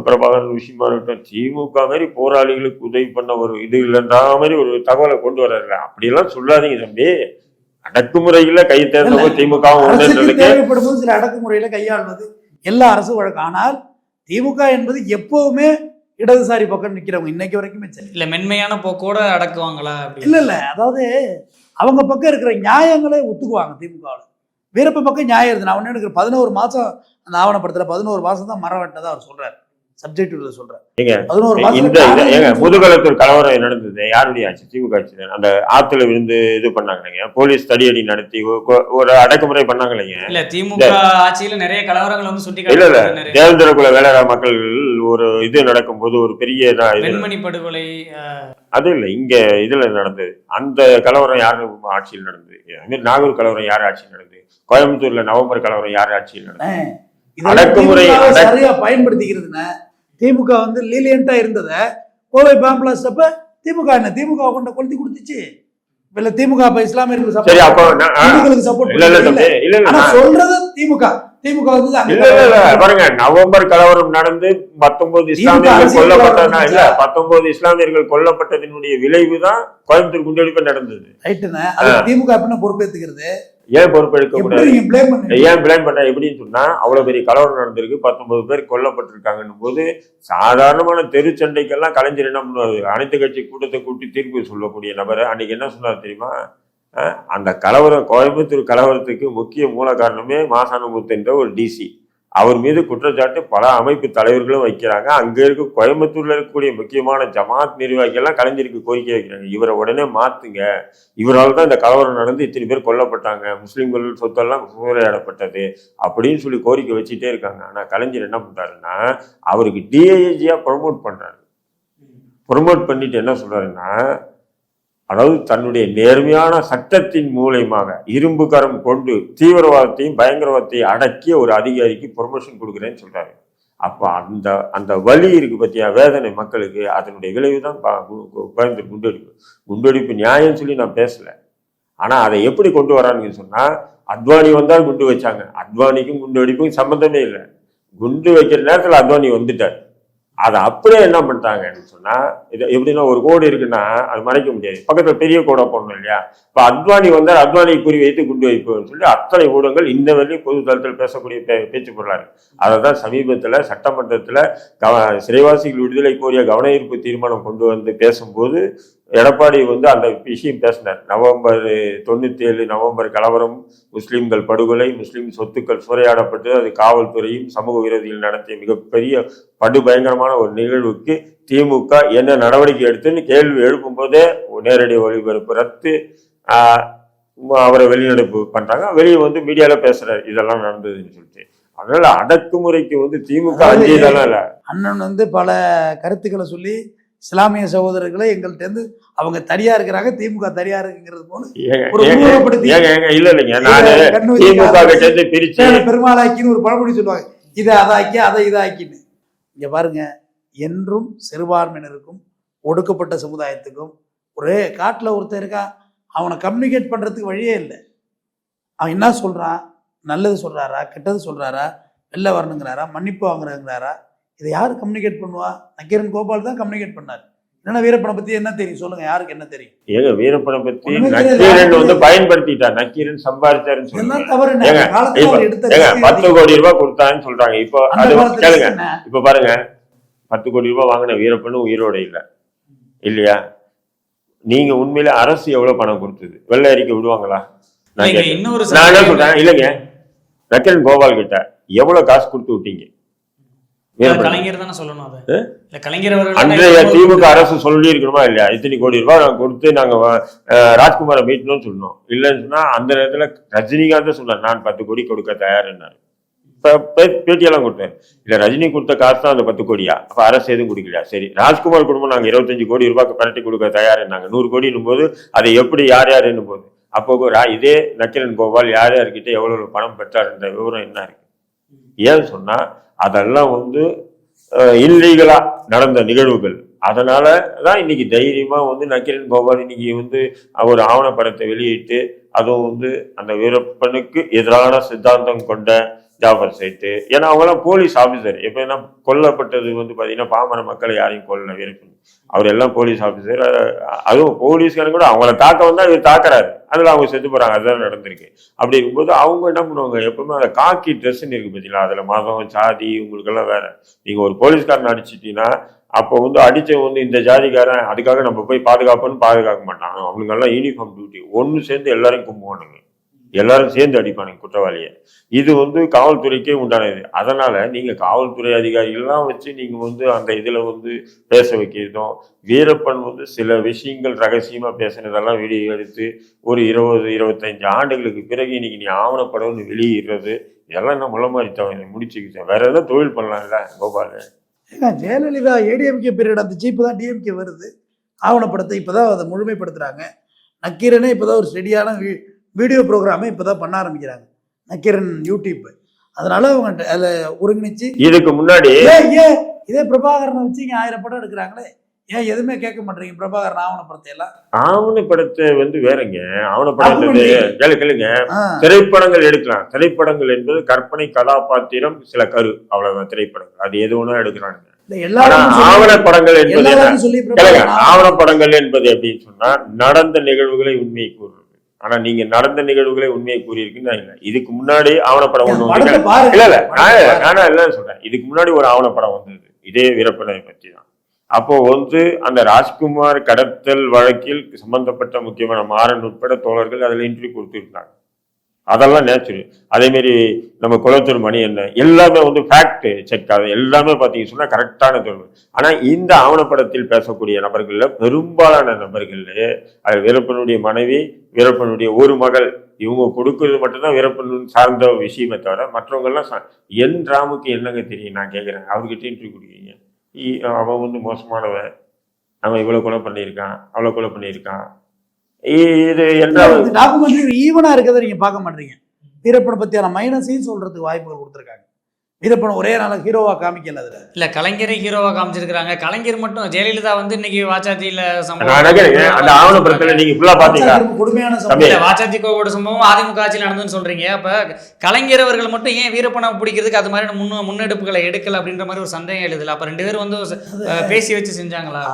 பிரபாகரன் விஷயமா இருக்கட்டும், திமுக மாதிரி போராளிகளுக்கு உதவி பண்ண ஒரு இது இல்லைன்ற மாதிரி ஒரு தகவலை கொண்டு வர்றாரு. அப்படியெல்லாம் சொல்லாதீங்க தம்பி. அடக்குமுறையில கை தேர்ந்தவங்க திமுகவும் தேவைப்படும் சில அடக்குமுறையில கையாள்வது எல்லா அரசு வழக்கம். ஆனால் திமுக என்பது எப்பவுமே இடதுசாரி பக்கம் நிற்கிறவங்க இன்னைக்கு வரைக்குமே சரி. இல்லை, மென்மையான போக்கோட அடக்குவாங்களா? இல்லை, அதாவது அவங்க பக்கம் இருக்கிற நியாயங்களே ஒத்துக்குவாங்க. திமுகவில் வீரப்ப பக்கம் நியாயம் இருக்குது. நான் ஒன்று எனக்கு 11 மாதம் அந்த ஆவணப்படத்தில் 11 மாதம் தான் மரம் வெட்டதான் அவர் சொல்கிறார். சப்ஜெக்டிவ்ல சொல்றேன். ஏங்க, 11 இந்த ஏங்க மாசம் முதுகலத்தூர் கலவரம் நடந்தது யாருடைய ஆட்சி? திமுக ஆட்சி தான். அந்த ஆத்துல விழுந்து இது பண்ணாங்க, போலீஸ் தடியடி நடத்தி ஒரு அடக்குமுறை பண்ணாங்க இல்லைங்க. இல்ல திமுக ஆட்சியில நிறைய கலவரங்கள் வந்து சுட்டி இல்ல இல்ல காட்டுறாங்க. தேவேந்திர குல வேளாள மக்கள் ஒரு இது நடக்கும்போது ஒரு பெரிய வெண்மணி படுகொலை அது இல்லை, இங்க இதுல நடந்தது. அந்த கலவரம் யாரு ஆட்சியில் நடந்தது? நாகூர் கலவரம் யார் ஆட்சியில் நடந்தது? கோயம்புத்தூர்ல நவம்பர் கலவரம் யார் ஆட்சியில் நடந்தது? அடக்குமுறை சரியா பயன்படுத்திக்கிறதுன்னா திமுக வந்து லீலியண்டா இருந்தத கோவை பாம்பிளாஸ்ட் அப்ப திமுக கொண்ட கொளுத்தி கொடுத்துச்சு. இல்ல திமுக அப்ப இஸ்லாமியர்களுக்கு சரி, அப்போ சப்போர்ட் இல்ல இல்ல தம்பி, இல்ல இல்ல சொல்றது திமுக வந்து இல்ல இல்ல பாருங்க, நவம்பர் கலவரம் நடந்து 19 இஸ்லாமியர்கள் கொல்லப்பட்டதுனா இல்ல 19 இஸ்லாமியர்கள் கொல்லப்பட்டதனுடைய விளைவுதான் கோயம்புத்தூர் குண்டுவெடிப்பு நடந்தது. ரைட்டுண்ணே, அது திமுக அப்படின்னு பொறுப்பேற்றுக்கிறது. ஏன் பொறுப்பெடுக்க கூடாது? ஏன் பிளேம் பண்ற? எப்படின்னு சொன்னா, அவ்வளவு பெரிய கலவரம் நடந்திருக்கு, 19 பேர் கொல்லப்பட்டிருக்காங்கன்னும் போது சாதாரணமான தெரு சண்டைக்கெல்லாம் கலைஞர் என்ன பண்ணுவாரு? அனைத்து கட்சி கூட்டத்தை கூட்டி தீர்ப்பு சொல்லக்கூடிய நபரை அன்னைக்கு என்ன சொன்னார் தெரியுமா? அந்த கலவரம், கோயம்புத்தூர் கலவரத்துக்கு முக்கிய மூல காரணமே மாசானமுத்து என்ற ஒரு டிசி. அவர் மீது குற்றச்சாட்டு பல அமைப்பு தலைவர்களும் வைக்கிறாங்க. அங்க இருக்க கோயம்புத்தூர்ல இருக்கக்கூடிய முக்கியமான ஜமாத் நிர்வாகிகள் எல்லாம் கலைஞருக்கு கோரிக்கை வைக்கிறாங்க, இவரை உடனே மாத்துங்க, இவரால் தான் இந்த கலவரம் நடந்து இத்தனை பேர் கொல்லப்பட்டாங்க, முஸ்லிம்கள் சொத்தெல்லாம் சூறையாடப்பட்டது அப்படின்னு சொல்லி கோரிக்கை வச்சுட்டே இருக்காங்க. ஆனா கலைஞர் என்ன பண்றாருன்னா, அவருக்கு டிஐஜியா ப்ரொமோட் பண்றாரு. ப்ரொமோட் பண்ணிட்டு என்ன சொல்றாருன்னா, அதாவது தன்னுடைய நேர்மையான சட்டத்தின் மூலயமாக இரும்பு கரம் கொண்டு தீவிரவாதத்தையும் பயங்கரவாதத்தையும் அடக்கிய ஒரு அதிகாரிக்கு ப்ரொமோஷன் கொடுக்குறேன்னு சொல்றாரு. அப்ப அந்த அந்த வலி இருக்கு பத்தியா, வேதனை மக்களுக்கு, அதனுடைய விளைவு தான் கோயம்புத்தூர் குண்டுவெடிப்பு நியாயம் சொல்லி நான் பேசல. ஆனா அதை எப்படி கொண்டு வரான்னு சொன்னா, அத்வானி வந்தா குண்டு வச்சாங்க, அத்வானிக்கும் குண்டு வெடிப்புக்கும் சம்பந்தமே இல்லை. குண்டு வைக்கிற நேரத்துல அத்வானி வந்துட்டார். அதை அப்படியே என்ன பண்ணிட்டாங்கன்னு சொன்னா, இது எப்படின்னா ஒரு கோடு இருக்குன்னா அது மறைக்க முடியாது, பக்கத்துல பெரிய கோடை போடணும் இல்லையா? இப்ப அத்வானி வந்தால் அத்வானியை குறி வைத்து குண்டு வைப்புன்னு சொல்லி அத்தனை ஊடகங்கள் இந்த வரையும் பொது தளத்தில் பேசக்கூடிய பேச்சு பொருளாரு. அதை தான் சமீபத்துல சட்டமன்றத்துல சிறைவாசிகள் விடுதலை கோரிய கவன ஈர்ப்பு தீர்மானம் கொண்டு வந்து பேசும்போது எடப்பாடி வந்து அந்த விஷயம் பேசினார். நவம்பர் 97 நவம்பர் கலவரம், முஸ்லிம்கள் படுகொலை, முஸ்லிம் சொத்துக்கள் சூறையாடப்பட்டு அது காவல்துறையும் சமூக விரோதிகள் நடத்திய மிகப்பெரிய படுபயங்கரமான ஒரு நிகழ்வுக்கு திமுக என்ன நடவடிக்கை எடுத்துன்னு கேள்வி எழுப்பும் போதே நேரடி ஒளிபரப்பு ரத்து, அவரை வெளிநடப்பு பண்றாங்க, வெளியே வந்து மீடியால பேசுறாரு இதெல்லாம் நடந்ததுன்னு சொல்லிட்டு. அதனால அடக்குமுறைக்கு வந்து திமுக அஞ்சியதெல்லாம் இல்ல. அண்ணன் வந்து பல கருத்துக்களை சொல்லி இஸ்லாமிய சகோதரர்களை எங்கள்கிட்ட இருந்து அவங்க தனியா இருக்கிறாங்க, திமுக தனியா இருக்குங்கிறது போல இல்ல இல்லைங்க, நான் திமுக பிரிச்சு பெருமாளாக்கின்னு ஒரு பழமொழி சொல்லுவாங்க, இதை அதாக்கி அதை இதாக்கின்னு. இங்க பாருங்க, என்றும் சிறுபான்மையினருக்கும் ஒடுக்கப்பட்ட சமுதாயத்துக்கும் ஒரே காட்டுல ஒருத்தர் இருக்கான், அவனை கம்யூனிகேட் பண்றதுக்கு வழியே இல்லை. அவன் என்ன சொல்றான், நல்லது சொல்றாரா கெட்டது சொல்றாரா, வெளில வரணுங்கிறாரா மன்னிப்பு வாங்குறாங்கிறாரா, இதை யாரு கம்யூனிகேட் பண்ணுவா? நக்கீரன் கோபால் தான் கம்யூனிகேட் பண்ணாரு. என்னன்னா வீரப்பனை பத்தி என்ன தெரியும் சொல்லுங்க, யாருக்கு என்ன தெரியும்? ஏங்க வீரப்பனை பத்தி நக்கீரன் வந்து பயன்படுத்திட்டார், நக்கீரன் சம்பாதிச்சாருன்னு சொல்லுங்க. 10 கோடி ரூபாய் கொடுத்தான்னு சொல்றாங்க. இப்போ அது கேளுங்க, இப்ப பாருங்க, 10 கோடி ரூபாய் வாங்கின வீரப்பனும் உயிரோட இல்லை இல்லையா? நீங்க உண்மையில அரசு எவ்வளவு பணம் கொடுத்தது வெள்ளை அறிக்கை விடுவாங்களா? நான் என்ன சொல்றேன், இல்லைங்க, நக்கீரன் கோபால் கிட்ட எவ்வளவு காசு கொடுத்து விட்டீங்க? கலைஞர் தானே சொல்லணும். அது கலைஞர் அன்றைய திமுக அரசு சொல்லி இருக்கணுமா இல்லையா? இத்தனை கோடி ரூபாய் நாங்க கொடுத்து நாங்க ராஜ்குமாரை மீட்டணும்னு சொன்னோம். இல்லைன்னு சொன்னா அந்த நேரத்துல ரஜினிகாந்த் சொன்னார், நான் 10 கோடி கொடுக்க தயாருன்னாரு. பேட்டியெல்லாம் கொடுத்தேன். இல்ல ரஜினி கொடுத்த காசு தான் அந்த 10 கோடியா? அப்ப அரசு எதுவும் கொடுக்கலையா? சரி, ராஜ்குமார் குடும்பம் நாங்க 25 கோடி ரூபாய்க்கு பரட்டி கொடுக்க தயாருன்னாங்க. 100 கோடின்னும் போது அதை எப்படி யார் யாருன்னும் போது அப்போ இதே நக்கீரன் கோபால் யார் யார்கிட்ட எவ்வளவு பணம் பெற்றாருன்ற விவரம் என்ன இருக்கு? ஏன்னு சொன்னா அதெல்லாம் வந்து இல்லீகலா நடந்த நிகழ்வுகள். அதனால தான் இன்னைக்கு தைரியமா வந்து நக்கீரன் கோபால் இன்னைக்கு வந்து ஒரு ஆவணப்படத்தை வெளியிட்டு, அதுவும் வந்து அந்த வீரப்பனுக்கு எதிரான சித்தாந்தம் கொண்ட ஜாஃபர் சைட்டு, ஏன்னா அவங்கெல்லாம் போலீஸ் ஆஃபீஸர். எப்ப என்ன கொல்லப்பட்டது வந்து பாத்தீங்கன்னா பாமர மக்களை யாரையும் கொல்லல வீரப்பன், அவர் எல்லாம் போலீஸ் ஆஃபீஸர். அதுவும் போலீஸ்காரங்க கூட அவங்கள தாக்க வந்தா இவர் தாக்குறாரு, அதுல அவங்க செத்து போறாங்க, அதுதான் நடந்திருக்கு. அப்படி இருக்கும்போது அவங்க என்ன பண்ணுவாங்க, எப்பவுமே அந்த காக்கி ட்ரெஸ்ன்னு இருக்கு பார்த்தீங்களா, அதுல மதம் சாதி உங்களுக்கு எல்லாம் வேற. நீங்க ஒரு போலீஸ்காரன் அடிச்சிட்டீங்கன்னா அப்போ வந்து அடிச்ச வந்து இந்த ஜாதிக்காரன், அதுக்காக நம்ம போய் பாதுகாப்புன்னு பாதுகாக்க மாட்டாங்க. அவங்களுக்கு எல்லாம் யூனிஃபார்ம் டியூட்டி, ஒன்னு சேர்ந்து எல்லாரையும் கும்புவானுங்க. எல்லாரும் சேர்ந்து அடிப்பானுங்க குற்றவாளியை. இது வந்து காவல்துறைக்கே உண்டானது. அதனால நீங்க காவல்துறை அதிகாரிகள்லாம் வச்சு நீங்க வந்து அந்த இதுல வந்து பேச வைக்கிறதும், வீரப்பன் வந்து சில விஷயங்கள் ரகசியமா பேசினதெல்லாம் வெளியே எடுத்து ஒரு 20-25 ஆண்டுகளுக்கு பிறகு இன்னைக்கு நீ ஆவணப்படம்னு வெளியிடுறது, இதெல்லாம் என்ன முள்ள மாதிரி தவிர முடிச்சுக்கிட்டேன். வேற ஏதாவது தொழில் பண்ணலாம்ல கோபால்? ஏங்க ஜெயலலிதா ஏடிஎம்கே பீரியட் அந்த இப்போ தான் டிஎம்கே வருது. ஆவணப்படத்தை இப்போதான் அதை முழுமைப்படுத்துறாங்க. நக்கீரனே இப்போதான் ஒரு ஸ்டெடியான வீடியோ ப்ரோக்ராமே இப்போதான் பண்ண ஆரம்பிக்கிறாங்க, நக்கீரன் யூடியூப். அதனால அவங்க அதில் ஒருங்கிணைச்சு இதுக்கு முன்னாடி ஏன் இதே பிரபாகரனை வச்சு இங்கே 1000 படம் எடுக்கிறாங்களே, ஏன் எதுவுமே கேட்க மாட்டீங்க பிரபாகரன் ஆவணப்படத்தை எல்லாம்? ஆவணப்படத்தை வந்து வேறங்க. ஆவணப்படம் கேளுங்க. திரைப்படங்கள் எடுக்கலாம். திரைப்படங்கள் என்பது கற்பனை கதாபாத்திரம், சில கரு, அவ்வளவுதான் திரைப்படங்கள். அது எது ஒன்றா எடுக்கிறாங்க. ஆவணப்படங்கள் என்பது ஆவணப்படங்கள் என்பது எப்படின்னு சொன்னா நடந்த நிகழ்வுகளை உண்மையை கூறுறது. ஆனா நீங்க நடந்த நிகழ்வுகளை உண்மையை கூறியிருக்கீங்க. இதுக்கு முன்னாடி ஆவணப்படம் ஒண்ணு இல்ல நானா இல்ல சொல்றேன். இதுக்கு முன்னாடி ஒரு ஆவணப்படம் வந்தது இதே வீரப்பனை பற்றி தான். அப்போ வந்து அந்த ராஜ்குமார் கடத்தல் வழக்கில் சம்பந்தப்பட்ட முக்கியமான மாறன் உட்பட தோழர்கள் அதுல இன்டர்வியூ கொடுத்துருந்தாங்க. அதெல்லாம் நேச்சுரல். அதே மாதிரி நம்ம குளத்தூர் மணி என்ன எல்லாமே வந்து ஃபேக்ட் செக் ஆகுது. எல்லாமே பார்த்தீங்கன்னு சொன்னா கரெக்டான தோல்வி. ஆனா இந்த ஆவணப்படத்தில் பேசக்கூடிய நபர்கள்ல பெரும்பாலான நபர்கள்ல அது வீரப்பனுடைய மனைவி, வீரப்பனுடைய ஒரு மகள், இவங்க கொடுக்கறது மட்டும்தான் வீரப்பன் சார்ந்த விஷயமே தவிர மற்றவங்க எல்லாம் என் ராமுக்கு என்னங்க தெரியும்? நான் கேட்கிறேன், அவர்கிட்ட இன்டர்வியூ கொடுக்குறீங்க. அவன் வந்து மோசமானவன், அவன் இவ்வளவு கொலை பண்ணியிருக்கான், அவ்வளவு கொலை பண்ணியிருக்கான், இது டாக்குமெண்ட்ரி ஈவனா இருக்கிறத நீங்க பார்க்க மாட்டீங்க. வீரப்பனை பத்தியான மைனஸையும் சொல்றதுக்கு வாய்ப்புகள் கொடுத்துருக்காங்க. வீரப்பன் ஒரே நாள் ஹீரோவா காமிக்கல. அதுல இல்ல கலைஞரை ஹீரோவா காமிச்சிருக்காங்க. கலைஞர் மட்டும் ஜெயலலிதா வந்து இன்னைக்கு வாச்சாத்தியில அந்த ஆவணப்படத்துல நீங்க ஃபுல்லா பாத்தீங்களா? கொடுமையான சம்பவம் வாச்சாத்தி கோவோட சம்பவம் அதிமுக ஆட்சியில் நடந்துன்னு சொல்றீங்க. அப்ப கலைஞர் அவர்கள் மட்டும் ஏன் வீரப்பனை பிடிக்கிறதுக்கு அது மாதிரி முன்னெடுப்புகளை எடுக்கல அப்படின்ற மாதிரி ஒரு சந்தேகம் எழுதுல. அப்ப 2 பேரும் வந்து பேசி வச்சு செஞ்சாங்களா?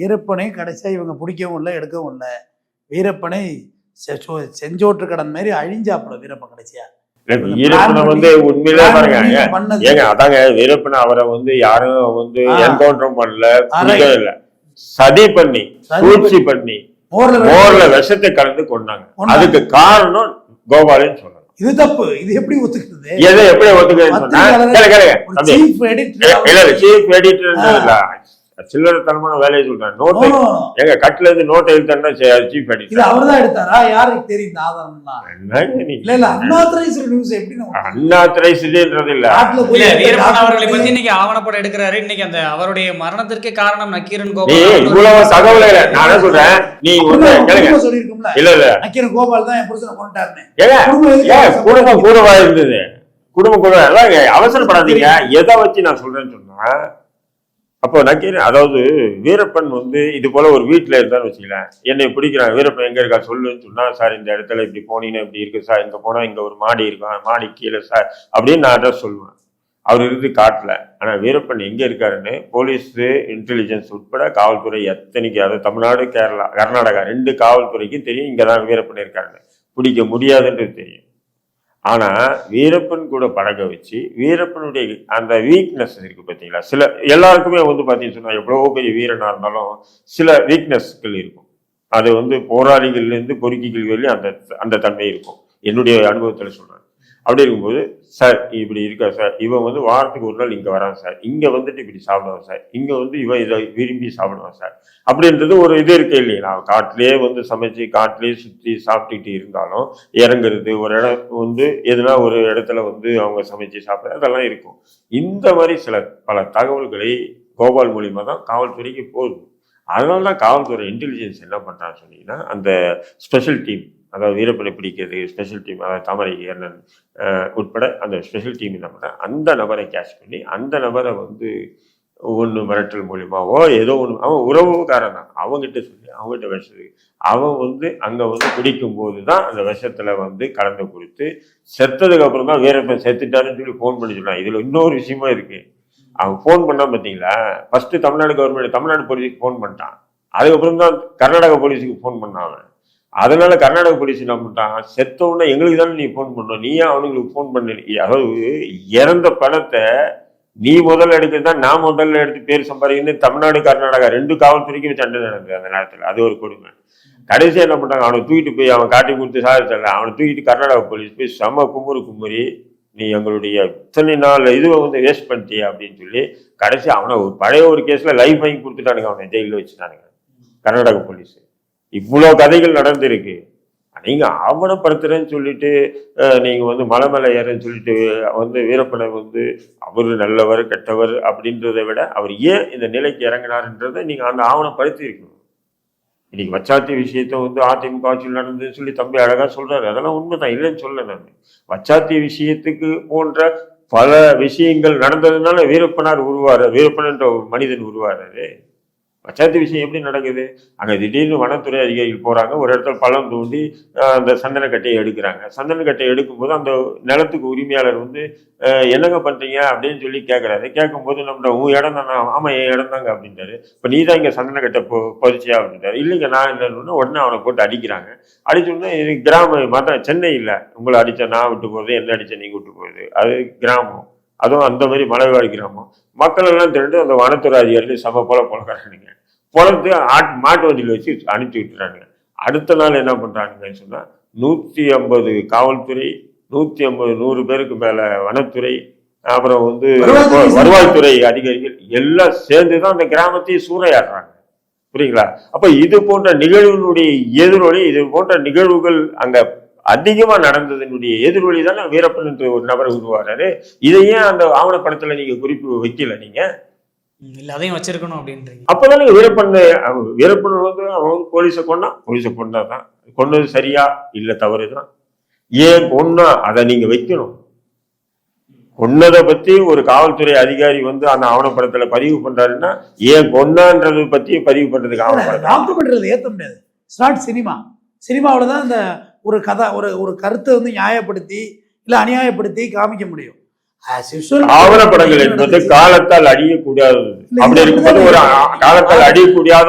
வீரப்பனை கடைசியா இவங்க பிடிக்கவும் இல்லை, எடுக்கவும் இல்லை. வீரப்பனை செஞ்சோற்று கடன் மாதிரி அழிஞ்சாப்புல வீரப்பன் கடைசியா. வீரப்பனை வந்து உண்மையிலே பாருங்க ஏங்க, அதாங்க வீரப்பனை அவரை வந்து யாரும் வந்து என்கவுண்டரும் பண்ணல, இல்ல சதி பண்ணி சூழ்ச்சி பண்ணி மோர்ல விஷத்தை கலந்து கொண்டாங்க. அதுக்கு காரணம் கோபாலன்னு சொல்லணும். இது தப்பு. இது எப்படி ஒத்துக்கிறது? எதை எப்படி ஒத்துக்கிறதுன்னு சொன்னா சீஃப் எடிட்டர் சில்லறை தனமான வேலையை சொல்றேன். நோட்டை எங்க கட்டுல இருந்து நோட்டை எழுத்தாருன்னா சீஃப் எடிட்டர் அவர்தான் எடுத்தாரா? யாருக்கு தெரியும் ஆதாரம்? இல்ல அன்ஆத்தரைஸ்டு நியூஸ் எப்படி அன்ஆத்தரைஸ்டுன்றது இல்ல. வீரப்பன் அவர்களை பத்தி இன்னைக்கு ஆவணப்படம் எடுக்கிறாரு. இன்னைக்கு அந்த அவருடைய மரணத்திற்கு காரணம் நக்கீரன் கோபால். இவ்வளவு தகவல் இல்ல. நான் என்ன சொல்றேன், நீ சொல்லிருக்கோம்ல, இல்ல இல்ல நக்கீரன் கோபால் தான் என் புருஷனை கொண்டாருன்னு. குடும்பம் கூடவா இருந்தது? குடும்பம் கூட அவசரப்படாதீங்க. எதை வச்சு நான் சொல்றேன்னு சொன்னா, அப்போ நக்கீரன் அதாவது வீரப்பன் வந்து இது போல ஒரு வீட்டுல இருந்தான்னு வச்சுக்கலாம், என்னை பிடிக்கிறான், வீரப்பன் எங்க இருக்கா சொல்லுன்னு சொன்னா, சார் இந்த இடத்துல இப்படி போனீங்கன்னா இப்படி இருக்கு சார், இங்க போனா இங்க ஒரு மாடி இருக்கும், மாடி கீழே சார் அப்படின்னு நான் அட்ரஸ் சொல்லுவேன். அவர் இருந்து காட்டல. ஆனா வீரப்பன் எங்க இருக்காருன்னு போலீஸ், இன்டெலிஜென்ஸ் உட்பட காவல்துறை எத்தனைக்கு, அதாவது தமிழ்நாடு, கேரளா, கர்நாடகா 2 காவல்துறைக்கும் தெரியும் இங்கதான் வீரப்பன் இருக்காருன்னு. பிடிக்க முடியாதுன்றது தெரியும். ஆனா வீரப்பன் கூட பழக வச்சு வீரப்பனுடைய அந்த வீக்னஸ் இருக்கு பார்த்தீங்களா, சில எல்லாருக்குமே வந்து பார்த்தீங்கன்னு சொன்னா எவ்வளவோ பெரிய வீரனா இருந்தாலும் சில வீக்னஸ்கள் இருக்கும். அது வந்து போராளிகள்ல இருந்து பொறுக்கிகள் வெளியே அந்த அந்த தன்மை இருக்கும். என்னுடைய அனுபவத்துல சொல்றேன். அப்படி இருக்கும்போது, சார் இப்படி இருக்கா சார், இவன் வந்து வாரத்துக்கு ஒரு நாள் இங்க வரான் சார், இங்க வந்துட்டு இப்படி சாப்பிடுவான் சார், இங்க வந்து இவன் இதை விரும்பி சாப்பிடுவான் சார் அப்படின்றது ஒரு இது இருக்கு இல்லையா. காட்டிலேயே வந்து சமைச்சு காட்டிலேயே சுற்றி சாப்பிட்டுக்கிட்டு இருந்தாலும் இறங்குறது, ஒரு இடம் வந்து எதுனா ஒரு இடத்துல வந்து அவங்க சமைச்சு சாப்பிட்றது அதெல்லாம் இருக்கும். இந்த மாதிரி சில பல தகவல்களை கோபால் மூலியமா தான் காவல்துறைக்கு போகுது. அதனால தான் காவல்துறை இன்டெலிஜென்ஸ் என்ன பண்றான்னு சொன்னீங்கன்னா, அந்த ஸ்பெஷல் டீம், அதாவது வீரப்பனை பிடிக்கிறது ஸ்பெஷல் டீம், அதாவது தாமரை அண்ணன் உட்பட அந்த ஸ்பெஷல் டீம் என்ன பண்ண, அந்த நபரை கேட்ச் பண்ணி அந்த நபரை வந்து ஒன்று மிரட்டல் மூலியமாவோ ஏதோ ஒன்று, அவன் உறவுக்காரன் தான், அவங்ககிட்ட சொல்லி அவங்ககிட்ட விஷத்து அவன் வந்து அங்கே வந்து குடிக்கும் போது தான் அந்த விஷத்துல வந்து கலந்து கொடுத்து செத்ததுக்கு அப்புறம் தான் வீரப்பன் செத்துட்டாருன்னு சொல்லி ஃபோன் பண்ணி சொன்னான். இதில் இன்னொரு விஷயமா இருக்கு. அவன் ஃபோன் பண்ணான் பார்த்தீங்களா, ஃபர்ஸ்ட் தமிழ்நாடு கவர்மெண்ட் தமிழ்நாடு போலீஸுக்கு ஃபோன் பண்ணிட்டான், அதுக்கப்புறம் தான் கர்நாடகா போலீஸுக்கு ஃபோன் பண்ணான். அதனால கர்நாடக போலீஸ் என்ன பண்ணிட்டான், செத்த உடனே எங்களுக்கு தானே நீ ஃபோன் பண்ணோம், நீ ஏன் அவனுங்களுக்கு ஃபோன் பண்ண? அதாவது இறந்த பணத்தை நீ முதல்ல எடுக்கிறதா நான் முதல்ல எடுத்து பேர் சம்பாதிக்கணும்னு தமிழ்நாடு கர்நாடகா 2 காவல்துறைக்கும் சண்டை நடந்தது அந்த நேரத்தில். அது ஒரு கொடுமை. கடைசியாக என்ன பண்ணுறாங்க, அவனை தூக்கிட்டு போய் அவன் காட்டி கொடுத்து சாதிச்சல, அவனை தூக்கிட்டு கர்நாடகா போலீஸ் போய் செம குமுறி நீ எங்களுடைய இத்தனை நாள் இதுவை வந்து வேஸ்ட் பண்ணிட்டியா அப்படின்னு சொல்லி கடைசி அவனை ஒரு பழைய ஒரு கேஸில் லைஃப் வாங்கி கொடுத்துட்டானுங்க, அவனை ஜெயிலில் வச்சுட்டானுங்க கர்நாடக போலீஸ். இவ்வளோ கதைகள் நடந்திருக்கு. நீங்கள் ஆவணப்படுத்துறேன்னு சொல்லிட்டு நீங்கள் வந்து மலை மேலே ஏறன்னு சொல்லிட்டு வந்து வீரப்பனை வந்து அவர் நல்லவர் கெட்டவர் அப்படின்றத விட அவர் ஏன் இந்த நிலைக்கு இறங்கினார்ன்றதை நீங்கள் அந்த ஆவணப்படுத்தி இருக்கணும். இன்னைக்கு வச்சாத்தி விஷயத்த வந்து அதிமுக ஆட்சியில் நடந்ததுன்னு சொல்லி தம்பி அழகா சொல்றாரு, அதெல்லாம் உண்மைதான், இல்லைன்னு சொல்ல. நான் வச்சாத்தி விஷயத்துக்கு போன்ற பல விஷயங்கள் நடந்ததுனால வீரப்பனார் வீரப்பன் என்ற ஒரு மனிதன் உருவாரு. வச்சாத்தி விஷயம் எப்படி நடக்குது, அங்கே திடீர்னு வனத்துறை அதிகாரிகள் போகிறாங்க, ஒரு இடத்துல பள்ளம் தோண்டி அந்த சந்தனக்கட்டையை எடுக்கிறாங்க. சந்தனக்கட்டையை எடுக்கும்போது அந்த நிலத்துக்கு உரிமையாளர் வந்து என்னங்க பண்ணுறீங்க அப்படின்னு சொல்லி கேட்குறாரு. கேட்கும்போது நம்ம உன் இடம் தானே, ஆமாம் என் இடம் தாங்க அப்படின்றாரு. இப்போ நீ தான் இங்கே சந்தனக்கட்டை பதிச்சியா அப்படின்றாரு. இல்லைங்க நான் இல்லைன்னு உடனே அவனை போட்டு அடிக்கிறாங்க. அடிச்சோடனே இது கிராமம் மற்ற சென்னை இல்லை, உங்களை அடித்தா நான் விட்டு போகுது, என்ன அடித்தா நீங்கள் விட்டு போகுது, அது கிராமம், அதுவும் அந்த மாதிரி மலைவாழ் கிராமம். மக்கள் எல்லாம் திரண்டு அந்த வனத்துறை அதிகாரிகள் சம பொழக்கிறானுங்க. பொழத்து மாட்டு வண்டியில் வச்சு அனுப்பிச்சி விட்டுறாங்க. அடுத்த நாள் என்ன பண்ணுறாங்கன்னு சொன்னால் 150 காவல்துறை, 100 பேருக்கு மேலே வனத்துறை, அப்புறம் வந்து வருவாய்த்துறை அதிகாரிகள் எல்லாம் சேர்ந்து தான் அந்த கிராமத்தையும் சூறையாடுறாங்க. புரியுங்களா? அப்போ இது போன்ற நிகழ்வுகளுடைய எதிரொலி, இது போன்ற நிகழ்வுகள் அங்கே அதிகமாக நடந்ததனுடைய எதிரொலி தானே வீரப்பன் என்று ஒரு நபர் உருவாரு. இதையே அந்த ஆவணப்படத்தில் நீங்கள் குறிப்பு வைக்கல, நீங்கள் இல்லை அதையும் வச்சிருக்கணும் அப்படின்றீங்க. அப்போதான் வீரப்பன் வந்து அவன் போலீஸை கொண்டாதான் கொண்டது சரியா இல்லை தவறுதான். ஏன் கொன்னா அதை நீங்க வைக்கணும். கொன்னதை பத்தி ஒரு காவல்துறை அதிகாரி வந்து அந்த ஆவணப்படத்துல பதிவு பண்றாருன்னா ஏன் கொன்னான்றதை பத்தி பதிவு பண்றதுக்கு ஆவணப்படம் டாக்குமெண்ட்ரியில் ஏற்ற முடியாது. It's not cinema. சினிமாவில் தான் இந்த ஒரு கதை ஒரு கருத்தை வந்து நியாயப்படுத்தி இல்லை அநியாயப்படுத்தி காமிக்க முடியும். ஆவணப்படங்கள் என்பது காலத்தால் அழியக்கூடாது. அப்படி இருக்கும்போது ஒரு காலத்தால் அழியக்கூடாத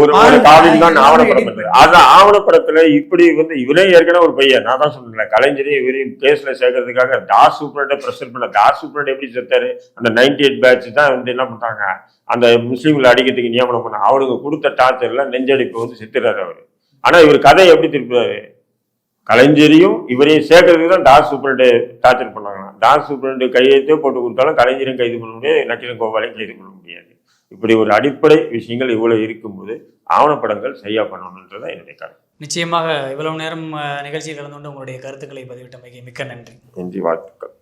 ஒரு காவியம் தான் ஆவணப்படம். அந்த ஆவணப்படத்துல இப்படி வந்து இவரே ஏற்கனவே ஒரு பையன், நான் தான் சொன்னேன், கலைஞரையும் இவரையும் கேஸ்ல சேர்க்கறதுக்காக தாஸ் சூப்பரண்டை பிரசன்ட் பண்ண. தாஸ் சூப்பரண்ட் எப்படி செத்தாரு, அந்த 98 பேட்ச் தான் வந்து என்ன பண்றாங்க, அந்த முஸ்லீம்களை அடிக்கிறதுக்கு நியமனம் பண்ண. அவனுக்கு கொடுத்த டார்ச்சர்ல நெஞ்சடிப்பு வந்து செத்துறாரு அவரு. ஆனா இவர் கதையை எப்படி திருப்புறாரு, கலைஞரையும் இவரையும் சேர்க்கறதுக்கு தான் தாஸ் சூப்பரண்டை டார்ச்சர் பண்ணாங்க. தாஸ் சூப்பரண்டு கையெழுத்தே போட்டு கொடுத்தாலும் கலைஞரையும் கைது பண்ண முடியாது, நக்கீரன் கோபாலையும் கைது பண்ண முடியாது. இப்படி ஒரு அடிப்படை விஷயங்கள் இவ்வளவு இருக்கும்போது ஆவணப்படங்கள் சரியா பண்ணணுன்றதான் என்னுடைய கருத்து. நிச்சயமாக இவ்வளவு நேரம் நிகழ்ச்சியில் கலந்து கொண்டு உங்களுடைய கருத்துக்களை பதிவிட்டமைக்கு மிக்க நன்றி. நன்றி, வாழ்த்துக்கள்.